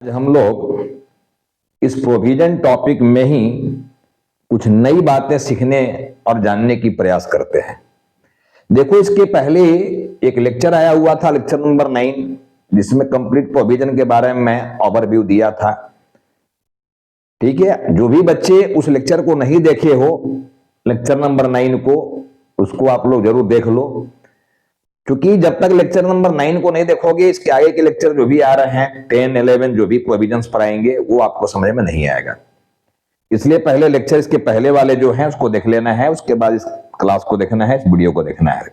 आज हम लोग इस प्रोविजन टॉपिक में ही कुछ नई बातें सीखने और जानने की प्रयास करते हैं। देखो, इसके पहले एक लेक्चर आया हुआ था, लेक्चर नंबर 9, जिसमें कंप्लीट प्रोविजन के बारे में मैं ओवरव्यू दिया था। ठीक है, जो भी बच्चे उस लेक्चर को नहीं देखे हो, लेक्चर नंबर 9 को, उसको आप लोग जरूर देख लो, क्योंकि जब तक लेक्चर नंबर 9 को नहीं देखोगे, इसके आगे के लेक्चर जो भी आ रहे हैं 10, 11 जो भी प्रोविजंस पढ़ाएंगे वो आपको समझ में नहीं आएगा। इसलिए पहले लेक्चर इसके पहले वाले जो हैं उसको देख लेना है, उसके बाद इस क्लास को देखना है, इस वीडियो को देखना है।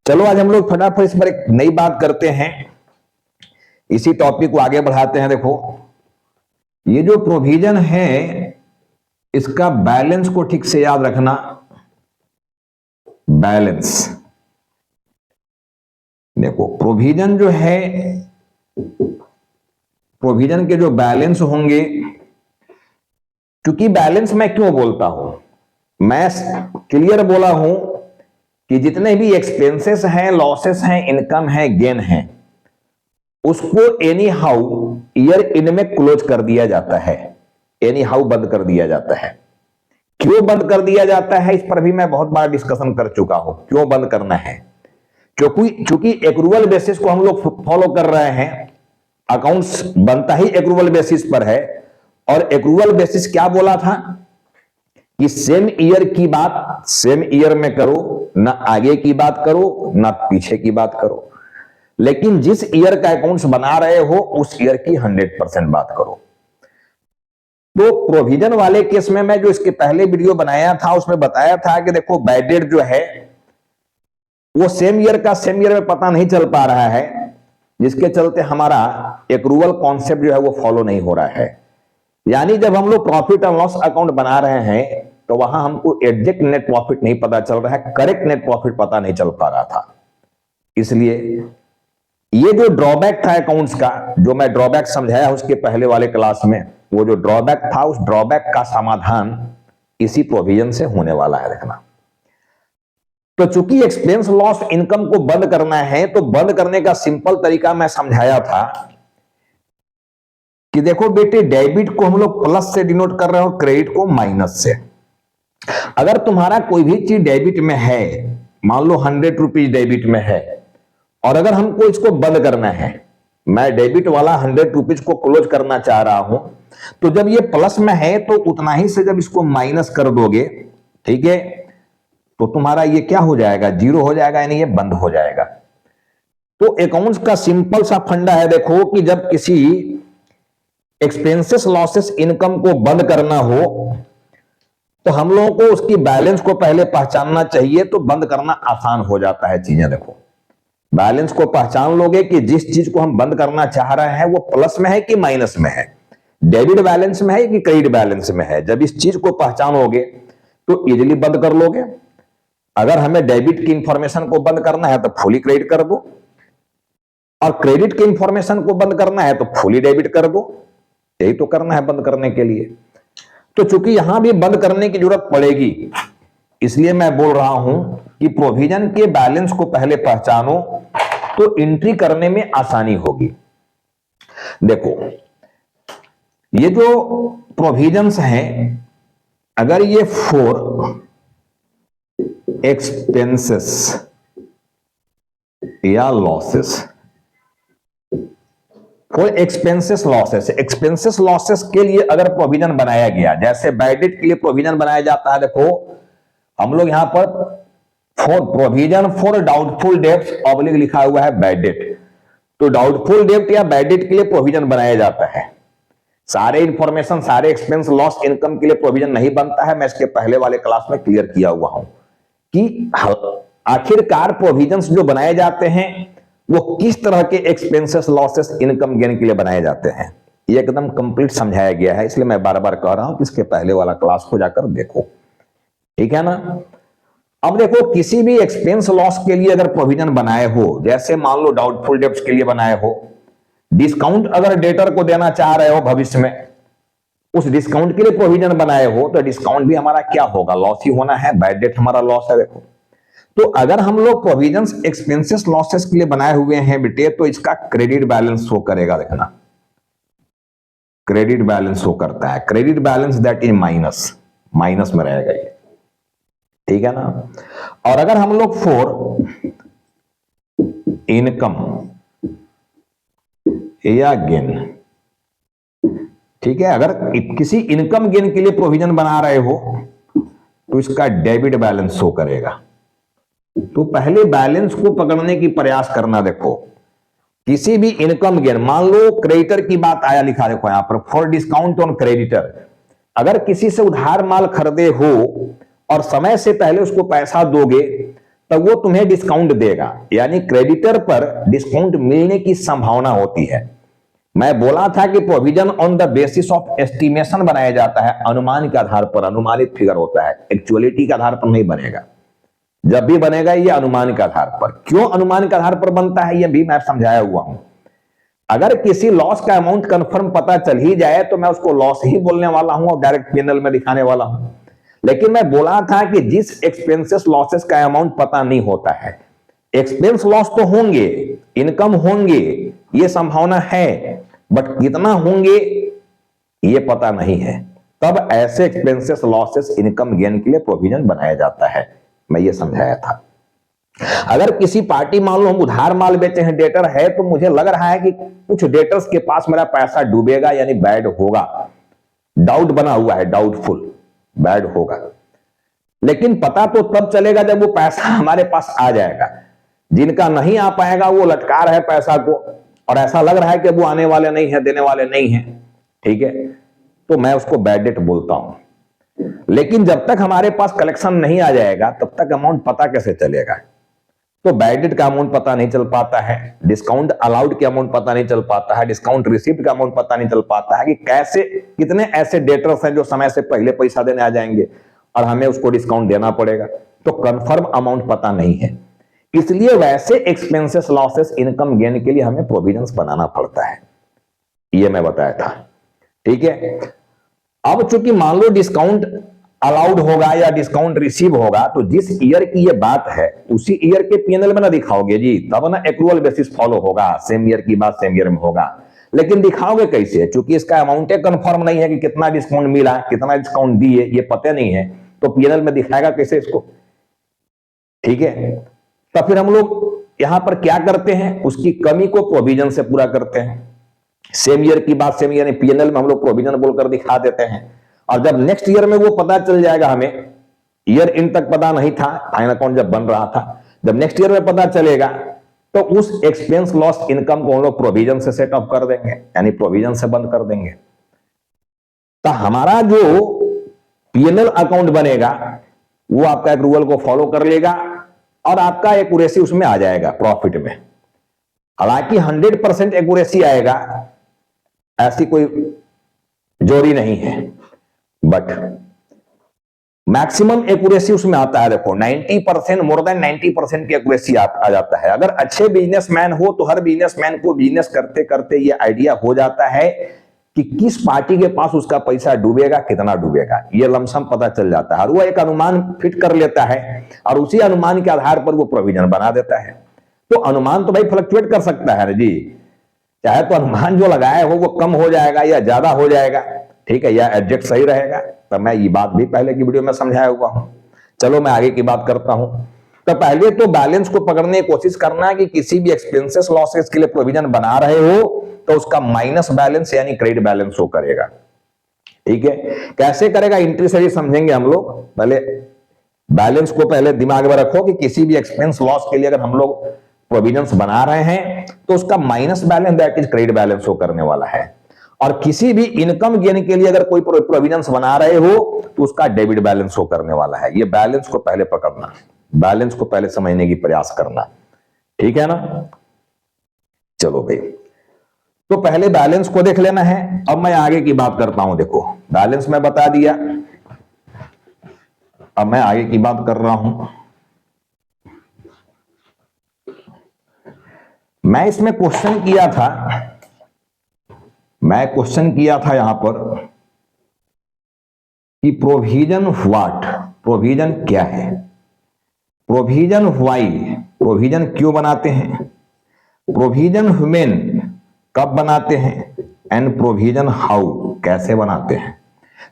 चलो आज हम लोग फटाफट इस पर एक नई बात करते हैं, इसी टॉपिक को आगे बढ़ाते हैं। देखो, ये जो प्रोविजन है इसका बैलेंस को ठीक से याद रखना। बैलेंस, देखो प्रोविजन जो है, प्रोविजन के जो बैलेंस होंगे, क्योंकि बैलेंस मैं क्यों बोलता हूं, मैं क्लियर बोला हूं कि जितने भी एक्सपेंसेस हैं, लॉसेस हैं, इनकम है, गेन है, उसको एनी हाउ ईयर एंड में क्लोज कर दिया जाता है। एनी हाउ बंद कर दिया जाता है। क्यों बंद कर दिया जाता है, इस पर भी मैं बहुत बार डिस्कशन कर चुका हूं, क्यों बंद करना है। क्योंकि एक्रूवल बेसिस को हम लोग फॉलो कर रहे हैं, अकाउंट्स बनता ही एक्रूवल बेसिस पर है। और एक्रूवल बेसिस क्या बोला था कि सेम ईयर की बात सेम ईयर में करो, ना आगे की बात करो ना पीछे की बात करो, लेकिन जिस ईयर का अकाउंट्स बना रहे हो उस ईयर की 100% बात करो। तो प्रोविजन वाले केस में मैं जो इसके पहले वीडियो बनाया था उसमें बताया था कि देखो बैड डेट जो है वो सेम ईयर का सेम ईयर में पता नहीं चल पा रहा है, जिसके चलते हमारा एक्रूवल कॉन्सेप्ट जो है वो फॉलो नहीं हो रहा है। यानी जब हम लोग प्रॉफिट एंड लॉस अकाउंट बना रहे हैं तो वहां हमको एग्जैक्ट नेट प्रॉफिट नहीं पता चल रहा है, करेक्ट नेट प्रॉफिट पता नहीं चल पा रहा था। इसलिए ये जो ड्रॉबैक था अकाउंट्स का, जो मैं ड्रॉबैक समझाया उसके पहले वाले क्लास में, वो जो ड्रॉबैक था उस ड्रॉबैक का समाधान इसी प्रोविजन से होने वाला है। देखना, तो चूंकि एक्सपेंस लॉस इनकम को बंद करना है, तो बंद करने का सिंपल तरीका मैं समझाया था कि देखो बेटे, डेबिट को हम लोग प्लस से डिनोट कर रहे हो, क्रेडिट को माइनस से। अगर तुम्हारा कोई भी चीज डेबिट में है, मान लो 100 रुपीज डेबिट में है, और अगर हमको इसको बंद करना है, मैं डेबिट वाला 100 रुपीज को क्लोज करना चाह रहा हूं, तो जब ये प्लस में है तो उतना ही से जब इसको माइनस कर दोगे, ठीक है, तो तुम्हारा ये क्या हो जाएगा, जीरो हो जाएगा, यानी ये बंद हो जाएगा। तो अकाउंट्स का सिंपल सा फंडा है, देखो कि जब किसी एक्सपेंसेस लॉसेस इनकम को बंद करना हो तो हम लोगों को उसकी बैलेंस को पहले पहचानना चाहिए, तो बंद करना आसान हो जाता है चीजें। देखो, बैलेंस को पहचान लोगे कि जिस चीज को हम बंद करना चाह रहे हैं वो प्लस में है कि माइनस में है, डेबिट बैलेंस में है कि क्रेडिट बैलेंस में है। जब इस चीज को पहचानोगे तो इजीली बंद कर लोगे। अगर हमें डेबिट की इंफॉर्मेशन को बंद करना है तो फुली क्रेडिट कर दो, और क्रेडिट की इंफॉर्मेशन को बंद करना है तो फुली डेबिट कर दो। यही तो करना है बंद करने के लिए। तो चूंकि यहां भी बंद करने की जरूरत पड़ेगी, इसलिए मैं बोल रहा हूं कि प्रोविजन के बैलेंस को पहले पहचानो तो एंट्री करने में आसानी होगी। देखो, ये जो प्रोविजंस हैं, अगर ये 4 एक्सपेंसेस या losses, for expenses losses, expenses losses के लिए अगर प्रोविजन बनाया गया, जैसे बैड डेट के लिए प्रोविजन बनाया जाता है। देखो, हम लोग यहां पर for provision for doubtful debts oblique लिखा हुआ है बैड डेट, तो डाउटफुल डेब्ट या बैड डेट के लिए प्रोविजन बनाया जाता है। सारे इंफॉर्मेशन, सारे एक्सपेंस लॉस इनकम के लिए प्रोविजन नहीं बनता है, मैं इसके पहले वाले क्लास में क्लियर किया हुआ हूं कि आखिरकार प्रोविजंस जो बनाए जाते हैं वो किस तरह के एक्सपेंसेस लॉसेस इनकम गेन के लिए बनाए जाते हैं, ये एकदम कंप्लीट समझाया गया है। इसलिए मैं बार बार कह रहा हूं कि इसके पहले वाला क्लास को जाकर देखो, ठीक है ना। अब देखो, किसी भी एक्सपेंस लॉस के लिए अगर प्रोविजन बनाए हो, जैसे मान लो डाउटफुल डेब्ट्स के लिए बनाए हो, डिस्काउंट अगर डेटर को देना चाह रहे हो भविष्य में, उस डिस्काउंट के लिए प्रोविजन बनाए हो, तो डिस्काउंट भी हमारा क्या होगा, लॉस ही होना है, बैड डेट हमारा लॉस है। देखो, तो अगर हम लोग प्रोविजंस एक्सपेंसेस लॉसेस के लिए बनाए हुए हैं बेटे, तो इसका क्रेडिट बैलेंस शो करेगा। देखना, क्रेडिट बैलेंस शो करता है, credit balance that is minus, minus में रहेगा ये, ठीक है ना। और अगर हम लोग फॉर इनकम या गेन, ठीक है, अगर किसी इनकम गेन के लिए प्रोविजन बना रहे हो तो इसका डेबिट बैलेंस शो करेगा। तो पहले बैलेंस को पकड़ने की प्रयास करना। देखो किसी भी इनकम गेन, मान लो क्रेडिटर की बात आया, लिखा देखो यहां पर फॉर डिस्काउंट ऑन क्रेडिटर, अगर किसी से उधार माल खरीदे हो और समय से पहले उसको पैसा दोगे तब वो तुम्हें डिस्काउंट देगा, यानी क्रेडिटर पर डिस्काउंट मिलने की संभावना होती है। मैं बोला था कि provision on the basis of estimation बनाया जाता है, अनुमान के आधार पर, अनुमानित फिगर होता है, एक्चुअलिटी के आधार पर नहीं बनेगा। जब भी बनेगा ये अनुमान के आधार पर। क्यों अनुमान के आधार पर बनता है ये भी मैं समझाया हुआ हूं। अगर किसी लॉस का अमाउंट कंफर्म पता चल ही जाए तो मैं उसको लॉस ही बोलने वाला हूं और डायरेक्ट पीएनएल में दिखाने वाला हूं। लेकिन मैं बोला था कि जिस एक्सपेंसेस लॉसेस का अमाउंट पता नहीं होता है, एक्सपेंस लॉस तो होंगे, इनकम होंगे, ये संभावना है, बट कितना होंगे ये पता नहीं है, तब ऐसे एक्सपेंसेस लॉसेस इनकम गेन के लिए प्रोविजन बनाया जाता है। मैं ये समझाया था। अगर किसी पार्टी, मान लो हम उधार माल बेचे हैं, डेटर है, तो मुझे लग रहा है कि कुछ डेटर्स के पास मेरा पैसा डूबेगा, यानी बैड होगा, डाउट बना हुआ है, डाउटफुल, बैड होगा। लेकिन पता तो तब चलेगा जब वो पैसा हमारे पास आ जाएगा। जिनका नहीं आ पाएगा वो लटका रहे पैसा को और ऐसा लग रहा है कि वो आने वाले नहीं है, देने वाले नहीं है, ठीक है, तो मैं उसको बैड डेट बोलता हूं। लेकिन जब तक हमारे पास कलेक्शन नहीं आ जाएगा तब तक अमाउंट पता कैसे चलेगा। तो बैड डेट का अमाउंट पता नहीं चल पाता है, डिस्काउंट अलाउड के अमाउंट पता नहीं चल पाता है, डिस्काउंट रिसीव्ड का अमाउंट पता नहीं चल पाता है कि कैसे, कितने ऐसे डेटर्स हैं जो समय से पहले पैसा देने आ जाएंगे और हमें उसको डिस्काउंट देना पड़ेगा। तो कंफर्म अमाउंट पता नहीं है, इसलिए वैसे एक्सपेंसेस लॉसेस इनकम गेन के लिए हमें प्रोविजंस बनाना पड़ता है, ये मैं बताया था, ठीक है। अब चूंकि मान लो डिस्काउंट अलाउड होगा या डिस्काउंट रिसीव होगा, तो जिस ईयर की ये बात है उसी ईयर के पीएनएल में ना दिखाओगे जी, तब ना एक्रूअल बेसिस फॉलो होगा, सेम ईयर की बात सेम ईयर में होगा। लेकिन दिखाओगे कैसे, चूंकि इसका अमाउंट कंफर्म नहीं है कि कितना डिस्काउंट मिला, कितना डिस्काउंट दिए, ये पता नहीं है, तो पीएनएल में दिखाएगा कैसे इसको, ठीक है। तो फिर हम लोग यहां पर क्या करते हैं, उसकी कमी को प्रोविजन से पूरा करते हैं। सेम ईयर की बात सेम ईयर, पीएनएल में हम लोग प्रोविजन बोलकर दिखा देते हैं, और जब नेक्स्ट ईयर में वो पता चल जाएगा, हमें ईयर इन तक पता नहीं था, फाइनल अकाउंट जब बन रहा था, जब नेक्स्ट ईयर में पता चलेगा तो उस एक्सपेंस लॉस इनकम को हम लोग प्रोविजन से सेट ऑफ कर देंगे, यानी प्रोविजन से बंद कर देंगे। तो हमारा जो पीएनएल अकाउंट बनेगा वो आपका एक्रूअल को फॉलो कर लेगा और आपका एक्यूरेसी उसमें आ जाएगा प्रॉफिट में। हालांकि 100% एक्यूरेसी आएगा ऐसी कोई जोड़ी नहीं है, बट मैक्सिमम एक्यूरेसी उसमें आता है। देखो 90%, मोर देन 90% की एक्यूरेसी आ जाता है। अगर अच्छे बिजनेसमैन हो तो हर बिजनेसमैन को बिजनेस करते करते ये आइडिया हो जाता है कि किस पार्टी के पास उसका पैसा डूबेगा, कितना डूबेगा, ये लमसम पता चल जाता है, और वो एक अनुमान फिट कर लेता है और उसी अनुमान के आधार पर वो प्रोविजन बना देता है। तो अनुमान तो भाई फ्लक्चुएट कर सकता है ना जी, चाहे तो अनुमान जो लगाए हो वो कम हो जाएगा या ज्यादा हो जाएगा, ठीक है, या एडजस्ट सही रहेगा। तो मैं ये बात भी पहले की वीडियो में समझाया हुआ हूं। चलो मैं आगे की बात करता हूं। तो पहले तो बैलेंस को पकड़ने की कोशिश करना है कि किसी भी एक्सपेंसेस लॉसेस के लिए प्रोविजन बना रहे हो तो उसका माइनस बैलेंस यानी क्रेडिट बैलेंस शो करेगा, ठीक है। कैसे करेगा, एंट्री से ही समझेंगे हम लोग। पहले बैलेंस को पहले दिमाग में रखो कि किसी भी एक्सपेंस लॉस के लिए अगर हम लोग प्रोविजंस बना रहे हैं तो उसका minus balance that is credit balance show करने वाला है। और किसी भी इनकम गेन के लिए अगर कोई प्रोविजंस बना रहे हो तो उसका डेबिट बैलेंस शो करने वाला है। ये बैलेंस को पहले पकड़ना, बैलेंस को पहले समझने की प्रयास करना, ठीक है ना। चलो भाई, तो पहले बैलेंस को देख लेना है। अब मैं आगे की बात करता हूं। देखो बैलेंस मैं बता दिया, अब मैं आगे की बात कर रहा हूं। मैं इसमें क्वेश्चन किया था यहां पर कि प्रोविजन व्हाट, प्रोविजन क्या है, प्रोविजन व्हाई, प्रोविजन क्यों बनाते हैं, प्रोविजन व्हेन कब बनाते हैं, एंड प्रोविजन हाउ कैसे बनाते हैं?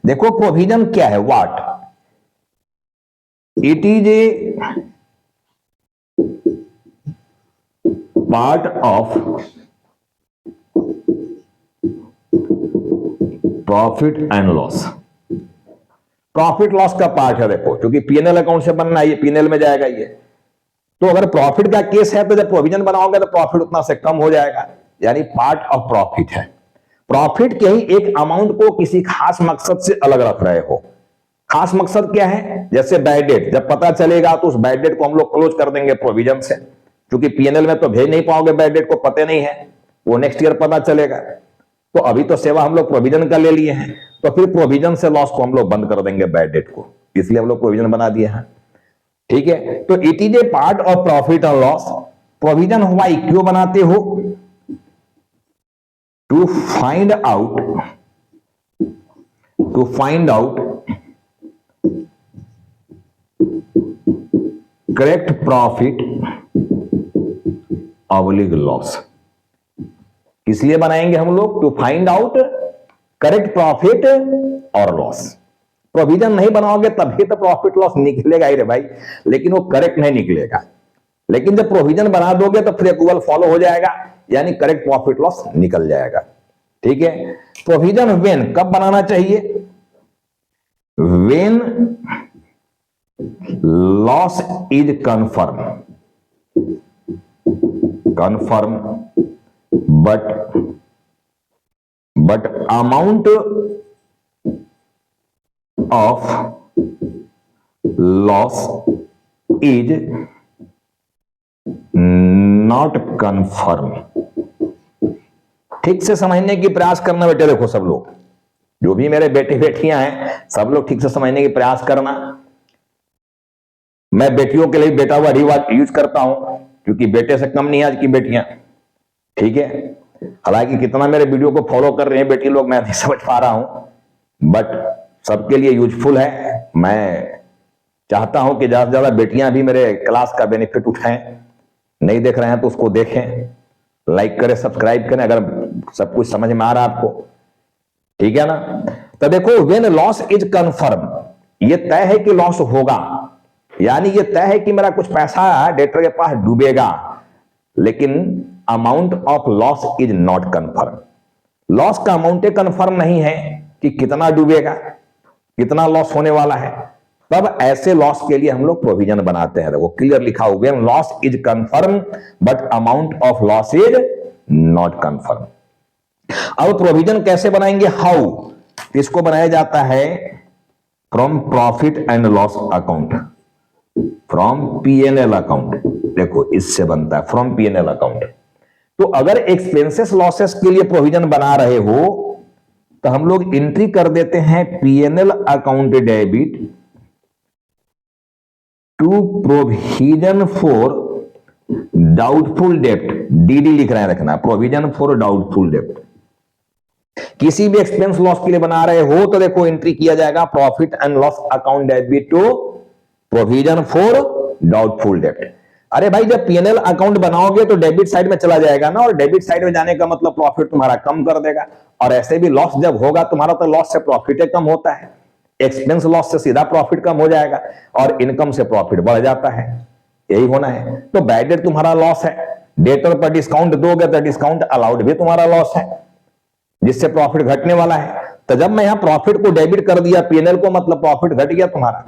देखो प्रोविजन क्या है, what it is a part of profit and loss. Profit loss का पार्ट है। देखो क्योंकि पीएनएल अकाउंट से बनना है, ये पीएनएल में जाएगा ये। तो अगर प्रॉफिट का केस है तो जब प्रोविजन बनाओगे तो प्रॉफिट उतना से कम हो जाएगा, यानी पार्ट ऑफ प्रॉफिट है। प्रॉफिट के ही एक अमाउंट को किसी खास मकसद से अलग रख रहे हो। खास मकसद क्या है? जैसे बैड डेट, जब पता चलेगा तो उस बैड डेट को हम लोग क्लोज कर देंगे प्रोविजन से, क्योंकि पीएनएल में तो भेज नहीं पाओगे, बैड डेट को पते नहीं है, वो नेक्स्ट ईयर पता चलेगा। तो अभी तो सेवा हम लोग प्रोविजन का ले लिए हैं, तो फिर प्रोविजन से लॉस को हम लोग बंद कर देंगे बैड डेट को, इसलिए हम लोग प्रोविजन बना दिए हैं। ठीक है, तो it is a part of profit और लॉस। प्रोविजन वाई क्यों बनाते हो? To find out correct profit ऑब्लिग लॉस। इसलिए बनाएंगे हम लोग to find out correct profit और लॉस। प्रोविजन नहीं बनाओगे तभी तो प्रॉफिट लॉस निकलेगा ही रे भाई, लेकिन वो करेक्ट नहीं निकलेगा। लेकिन जब प्रोविजन बना दोगे तो फिर अप्रूवल फॉलो हो जाएगा, यानी करेक्ट प्रॉफिट लॉस निकल जाएगा। ठीक है, प्रोविजन व्हेन कब बनाना चाहिए? When loss is confirm but amount of loss is not confirm। ठीक से समझने की प्रयास करना बेटे। देखो सब लोग, जो भी मेरे बेटे बेटियां हैं, सब लोग ठीक से समझने की प्रयास करना। मैं बेटियों के लिए बेटा वर्ड यूज करता हूं, क्योंकि बेटे से कम नहीं आज की बेटियां। ठीक है, हालांकि कितना मेरे वीडियो को फॉलो कर रहे हैं बेटी लोग मैं नहीं समझ पा रहा हूं, बट सबके लिए यूजफुल है। मैं चाहता हूं कि ज्यादा से ज्यादा बेटियां भी मेरे क्लास का बेनिफिट उठाएं। नहीं देख रहे हैं तो उसको देखें, लाइक करें, सब्सक्राइब करें, अगर सब कुछ समझ में आ रहा है आपको। ठीक है ना? तो देखो, व्हेन लॉस इज कंफर्म, ये तय है कि लॉस होगा, यानी ये तय है कि मेरा कुछ पैसा डेटर के पास डूबेगा, लेकिन amount of loss is not confirm. Loss का अमाउंट कंफर्म नहीं है कि कितना डूबेगा, कितना लॉस होने वाला है। तब ऐसे लॉस के लिए हम लोग प्रोविजन बनाते हैं। देखो क्लियर लिखा हुआ है, loss is confirm but amount of loss is not confirm. अब प्रोविजन कैसे बनाएंगे? हाउ? इसको बनाया जाता है from profit and loss account, from PNL account. देखो इससे बनता है फ्रॉम पीएनएल अकाउंट। तो अगर एक्सपेंसेस लॉसेस के लिए प्रोविजन बना रहे हो तो हम लोग एंट्री कर देते हैं PNL account debit to provision for doubtful डेब्ट, डीडी लिख रहे हैं, रखना प्रोविजन फॉर डाउटफुल डेब्ट। किसी भी एक्सपेंस लॉस के लिए बना रहे हो तो देखो एंट्री किया जाएगा profit and loss account debit to provision for doubtful डेब्ट। अरे भाई जब पीएनएल अकाउंट बनाओगे तो डेबिट साइड में चला जाएगा ना, और डेबिट साइड में जाने का मतलब प्रॉफिट तुम्हारा कम कर देगा। और ऐसे भी लॉस जब होगा तुम्हारा तो लॉस से प्रॉफिट कम होता है, एक्सपेंस लॉस से सीधा प्रॉफिट कम हो जाएगा और इनकम से प्रॉफिट बढ़ जाता है। यही होना है। तो बैड डेट तुम्हारा लॉस है, डेटर पर डिस्काउंट दोगे तो डिस्काउंट अलाउड भी तुम्हारा लॉस है, जिससे प्रॉफिट घटने वाला है। तो जब मैं यहां प्रॉफिट को डेबिट कर दिया पीएनएल को, मतलब प्रॉफिट घट गया तुम्हारा।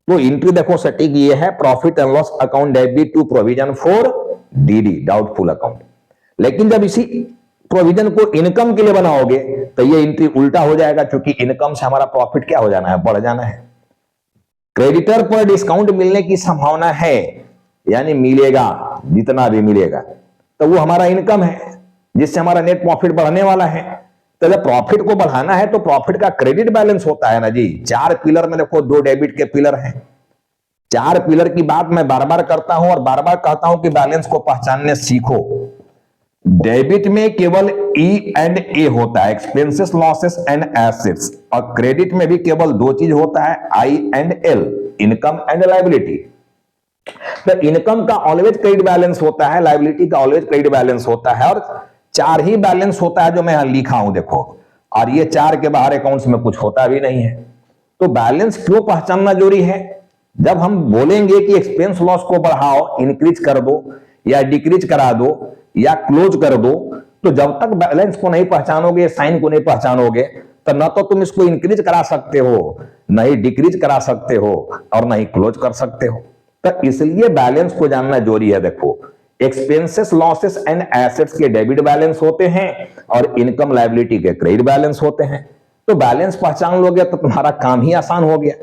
तो एंट्री देखो सटीक ये है, profit and loss account debit to provision for DD doubtful account. लेकिन जब इसी प्रोविजन को इनकम के लिए बनाओगे तो ये एंट्री उल्टा हो जाएगा, क्योंकि इनकम से हमारा प्रॉफिट क्या हो जाना है? बढ़ जाना है। क्रेडिटर पर डिस्काउंट मिलने की संभावना है, यानी मिलेगा, जितना भी मिलेगा तो वो हमारा इनकम है, जिससे हमारा नेट प्रॉफिट बढ़ने वाला है। तो जब प्रॉफिट को बढ़ाना है तो प्रॉफिट का क्रेडिट बैलेंस होता है ना जी। 4 पिलर में देखो 2 डेबिट के पिलर हैं। 4 पिलर की बात मैं बार बार करता हूं और बार बार कहता हूं कि बैलेंस को पहचानने सीखो। डेबिट में केवल ई एंड ए होता है, एक्सपेंसेस लॉसेस एंड एसेट्स, और क्रेडिट में भी केवल 2 चीज होता है, I and L, income and liability. तो इनकम का ऑलवेज क्रेडिट बैलेंस होता है, लायबिलिटी का ऑलवेज क्रेडिट बैलेंस होता है, और 4 ही बैलेंस होता है जो मैं यहां लिखा हूं। देखो और ये 4 के बाहर अकाउंट्स में कुछ होता भी नहीं है। तो बैलेंस क्यों पहचानना जरूरी है? जब हम बोलेंगे कि एक्सपेंस लॉस को बढ़ाओ, इंक्रीज कर दो या डिक्रीज करा दो या क्लोज कर दो, तो जब तक बैलेंस को नहीं पहचानोगे, साइन को नहीं पहचानोगे, तो न तो तुम इसको इंक्रीज करा सकते हो, न ही डिक्रीज करा सकते हो और न ही क्लोज कर सकते हो। तो इसलिए बैलेंस को जानना जरूरी है। देखो, एक्सपेंसेस, लॉसेस एंड एसेट्स के डेबिट बैलेंस होते हैं और इनकम लायबिलिटी के क्रेडिट बैलेंस होते हैं। तो बैलेंस पहचान लोगे तो तुम्हारा काम ही आसान हो गया।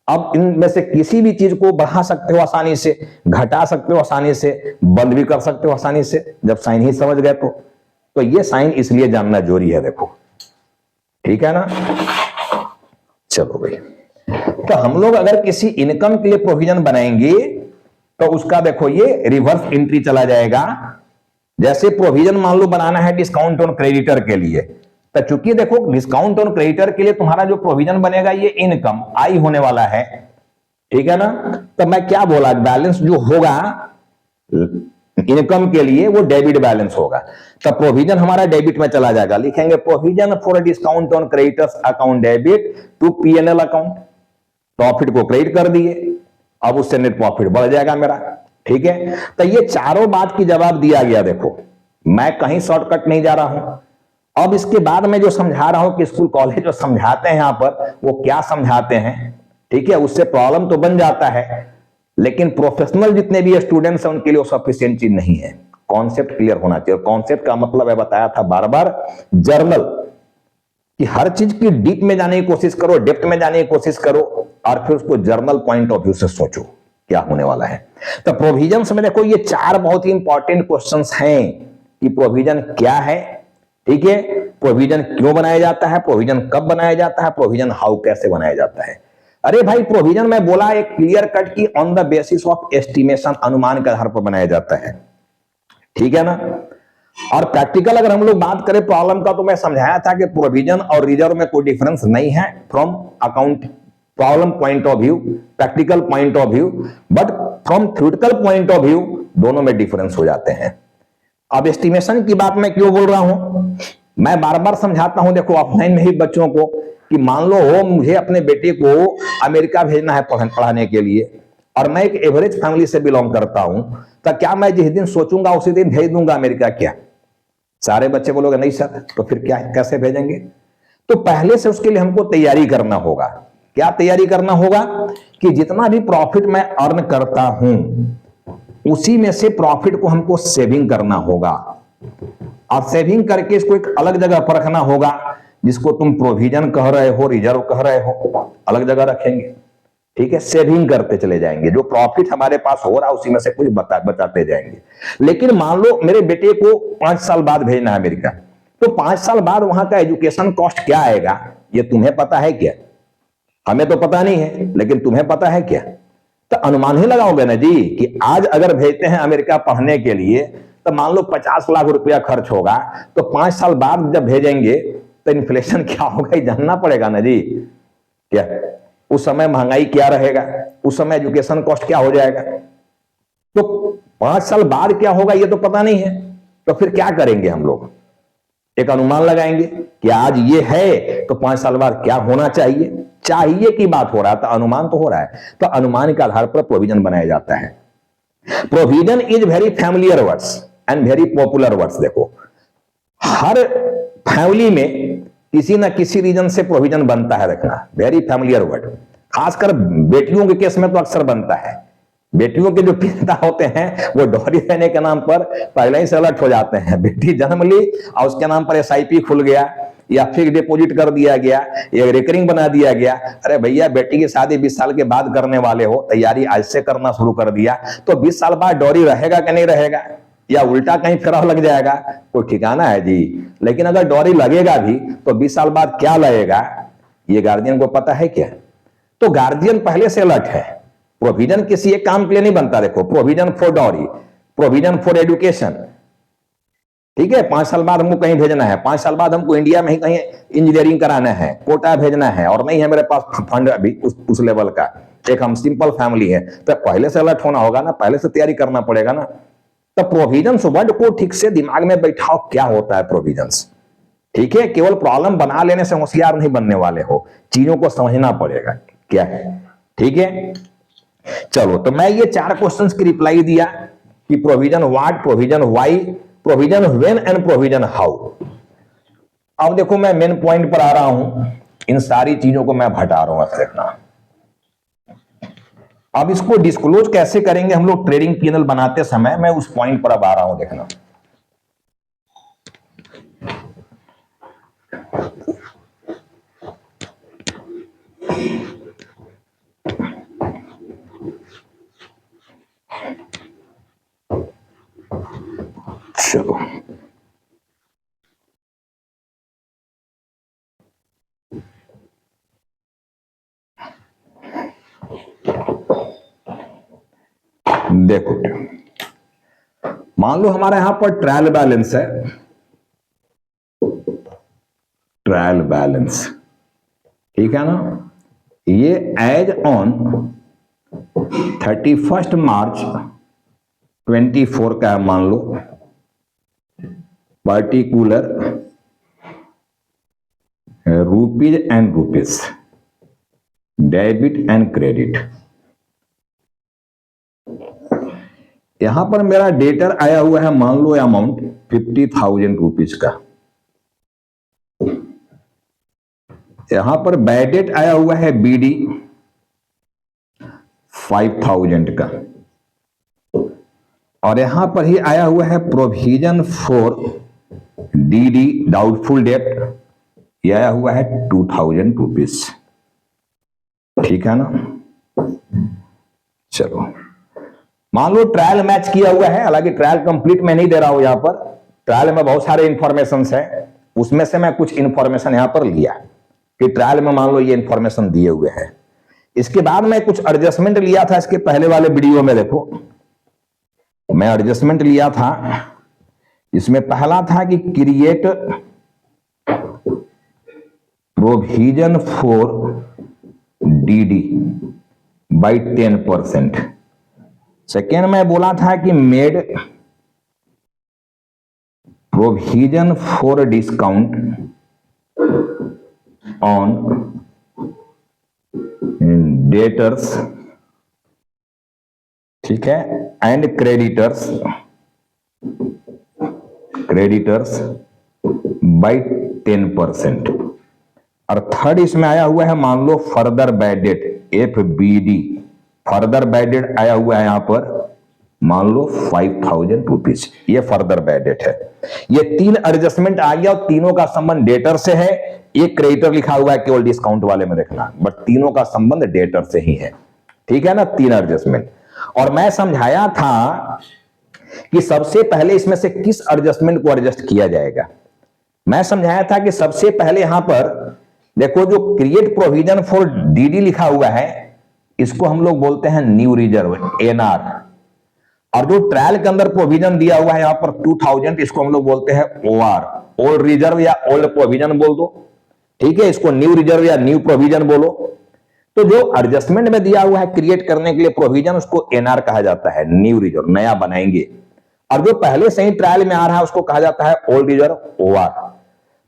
अब इनमें से किसी भी चीज को बढ़ा सकते हो आसानी से, घटा सकते हो आसानी से, बंद भी कर सकते हो आसानी से, जब साइन ही समझ गए तो ये साइन इसलिए जानना जरूरी है। देखो, ठीक है ना? चलो भाई, तो हम लोग अगर किसी इनकम के लिए प्रोविजन बनाएंगे तो उसका देखो ये रिवर्स एंट्री चला जाएगा। जैसे प्रोविजन मान लो बनाना है डिस्काउंट ऑन क्रेडिटर के लिए, तो चूंकि देखो डिस्काउंट ऑन क्रेडिटर के लिए तुम्हारा जो प्रोविजन बनेगा ये इनकम आई होने वाला है, ठीक है ना? तो मैं क्या बोला, बैलेंस जो होगा इनकम के लिए वो डेबिट बैलेंस होगा। तो प्रोविजन हमारा डेबिट में चला जाएगा, लिखेंगे provision for discount on creditors account debit to PNL account. Profit को क्रेडिट कर दिए, अब उससे नेट प्रॉफिट बढ़ जाएगा मेरा, ठीक है? तो ये चारों बात की जवाब दिया गया। देखो, मैं कहीं शॉर्टकट नहीं जा रहा हूं। अब इसके बाद मैं जो समझा रहा हूं कि स्कूल कॉलेज जो समझाते हैं यहां पर वो क्या समझाते हैं, ठीक है? उससे प्रॉब्लम तो बन जाता है, लेकिन प्रोफेशनल जितने भी स्टूडेंट्स हैं उनके लिए वो सफिशिएंट चीज नहीं है। कॉन्सेप्ट क्लियर होना चाहिए। कॉन्सेप्ट का मतलब है, बताया था बार बार, जर्नल, कि हर चीज की डीप में जाने की कोशिश करो, डेप्थ में जाने की कोशिश करो और फिर उसको जर्नल पॉइंट ऑफ व्यू से सोचो क्या होने वाला है। तो प्रोविजंस में देखो ये 4 बहुत ही इंपॉर्टेंट क्वेश्चंस हैं कि प्रोविजन क्या है, ठीक है? प्रोविजन क्यों बनाया जाता है, प्रोविजन कब बनाया जाता है, प्रोविजन हाउ कैसे बनाया जाता है। अरे भाई, प्रोविजन में बोला एक क्लियर कट की on the basis of estimation, अनुमान के आधार पर बनाया जाता है, ठीक है ना? और प्रैक्टिकल अगर हम लोग बात करें प्रॉब्लम का, तो मैं समझाया था कि प्रोविजन और रिजर्व में कोई डिफरेंस नहीं है from account problem point of view, practical point of view, but from theoretical point of view दोनों में डिफरेंस हो जाते हैं। अब एस्टिमेशन की बात मैं क्यों बोल रहा हूं, मैं बार बार समझाता हूं, देखो ऑफलाइन में ही बच्चों को, कि मान लो हो मुझे अपने बेटे को अमेरिका भेजना है पढ़ाने के लिए, और मैं एक एवरेज फैमिली से बिलोंग करता हूं, तो क्या मैं जिस दिन सोचूंगा उसी दिन भेज दूंगा अमेरिका? क्या सारे बच्चे बोलोगे नहीं सर, तो फिर क्या, कैसे भेजेंगे? तो पहले से उसके लिए हमको तैयारी करना होगा। क्या तैयारी करना होगा? कि जितना भी प्रॉफिट मैं अर्न करता हूं उसी में से प्रॉफिट को हमको सेविंग करना होगा, और सेविंग करके इसको एक अलग जगह पर रखना होगा, जिसको तुम प्रोविजन कह रहे हो, रिजर्व कह रहे हो, अलग जगह रखेंगे, ठीक है? सेविंग करते चले जाएंगे, जो प्रॉफिट हमारे पास हो रहा है उसी में से कुछ बचाते जाएंगे। लेकिन मान लो मेरे बेटे को 5 साल बाद भेजना है अमेरिका, तो 5 साल बाद वहां का एजुकेशन कॉस्ट क्या आएगा, ये तुम्हें पता है क्या? हमें तो पता नहीं है, लेकिन तुम्हें पता है क्या? तो अनुमान ही लगाओगे ना जी, कि आज अगर भेजते हैं अमेरिका पढ़ने के लिए, तो मान लो 50 लाख रुपया खर्च होगा, तो 5 साल बाद जब भेजेंगे तो इन्फ्लेशन क्या होगा ये जानना पड़ेगा ना जी। क्या उस समय महंगाई क्या रहेगा, उस समय एजुकेशन कॉस्ट क्या हो जाएगा, तो 5 साल बाद क्या होगा ये तो पता नहीं है। तो फिर क्या करेंगे हम लोग? एक अनुमान लगाएंगे कि आज ये है तो 5 साल बाद क्या होना चाहिए। चाहिए की बात हो रहा है, तो अनुमान तो हो रहा है, तो अनुमान के आधार पर प्रोविजन बनाया जाता है। Provision is very familiar words and very popular words. देखो, हर फैमिली में किसी ना किसी रीजन से प्रोविजन बनता है, रखना वेरी फैमिलियर वर्ड। खासकर बेटियों के केस में तो अक्सर बनता है। बेटियों के जो पिता होते हैं वो डॉरी देने के नाम पर पहले ही से अलर्ट हो जाते हैं। बेटी जन्म ली और उसके नाम पर एसआईपी खुल गया या फिक्स डिपॉजिट कर दिया गया या रिकरिंग बना दिया गया। अरे भैया, बेटी की शादी 20 साल के बाद करने वाले हो, तैयारी आज से करना शुरू कर दिया, तो 20 साल बाद डॉरी रहेगा कि नहीं रहेगा, या उल्टा कहीं फिर लग जाएगा, कोई ठिकाना है जी। लेकिन अगर डॉरी लगेगा भी तो 20 साल बाद क्या लगेगा ये गार्जियन को पता है क्या? तो गार्जियन पहले से अलर्ट है। प्रोविजन किसी एक काम के लिए नहीं बनता। देखो, provision for dowry, provision for education, ठीक है? 5 साल बाद हमको कहीं भेजना है, 5 साल बाद हमको इंडिया में ही कहीं इंजीनियरिंग कराना है, कोटा भेजना है, और नहीं है मेरे पास फंड अभी उस लेवल का, एक हम सिंपल फैमिली है, तो पहले से अलर्ट होना होगा ना, पहले से तैयारी करना पड़ेगा ना। तो प्रोविजंस वर्ड को ठीक से दिमाग में बैठाओ, क्या होता है प्रोविजंस? ठीक है, केवल प्रॉब्लम बना लेने से होशियार नहीं बनने वाले हो, चीजों को समझना पड़ेगा क्या है। ठीक है, चलो तो मैं ये 4 क्वेश्चंस की रिप्लाई दिया कि provision what, provision why, provision when and provision how. अब देखो मैं मेन पॉइंट पर आ रहा हूं, इन सारी चीजों को मैं हटा रहा हूं। अब देखना, अब इसको डिस्क्लोज कैसे करेंगे हम लोग ट्रेडिंग पीएनएल बनाते समय, मैं उस पॉइंट पर अब आ रहा हूं। देखना, चलो देखो, मान लो हमारे यहां पर ट्रायल बैलेंस है, ट्रायल बैलेंस, ठीक है ना। ये एज ऑन 31 मार्च 24 का मान लो, particular rupees and rupees, debit and credit. यहां पर मेरा डेटर आया हुआ है, मान लो अमाउंट 50,000 रुपीज का। यहां पर बैड डेट आया हुआ है बीडी 5,000 का, और यहां पर ही आया हुआ है provision for DD doubtful debt, ये आया हुआ है 2,000 रुपीज। ठीक है ना। चलो मान लो ट्रायल मैच किया हुआ है, हालांकि ट्रायल कंप्लीट मैं नहीं दे रहा हूं यहां पर, ट्रायल में बहुत सारे इंफॉर्मेशन है, उसमें से मैं कुछ इंफॉर्मेशन यहां पर लिया कि ट्रायल में मान लो ये इंफॉर्मेशन दिए हुए हैं। इसके बाद मैं कुछ एडजस्टमेंट लिया था, इसके पहले वाले वीडियो में देखो मैं एडजस्टमेंट लिया था। इसमें पहला था कि create provision for DD by 10%। Second में बोला था कि made provision for discount on debtors, ठीक है, एंड क्रेडिटर्स बाई 10%। और थर्ड इसमें आया हुआ है मान लो further bad debt FBD, further bad debt आया हुआ है यहां पर मान लो 5,000 रुपीज, ये फर्दर बैड डेट है। ये 3 एडजस्टमेंट आ गया और तीनों का संबंध डेटर से है। एक क्रेडिटर लिखा हुआ है केवल डिस्काउंट वाले में देखना, बट तीनों का संबंध डेटर से ही है। ठीक है ना, 3 एडजस्टमेंट। और मैं समझाया था कि सबसे पहले इसमें से किस एडजस्टमेंट को एडजस्ट किया जाएगा। मैं समझाया था कि सबसे पहले यहां पर देखो जो क्रिएट प्रोविजन फॉर डीडी लिखा हुआ है, इसको हम लोग बोलते हैं न्यू रिजर्व NR, और जो ट्रायल के अंदर प्रोविजन दिया हुआ है यहां पर 2,000, इसको हम लोग बोलते हैं OR, ओल्ड रिजर्व या ओल्ड प्रोविजन बोल दो। ठीक है, इसको न्यू रिजर्व या न्यू प्रोविजन बोलो। तो जो एडजस्टमेंट में दिया हुआ है क्रिएट करने के लिए प्रोविजन, उसको NR कहा जाता है, न्यू रिजर्व, नया बनाएंगे। और जो पहले से ही ट्रायल में आ रहा है उसको कहा जाता है ओल्ड रिजर्व OR।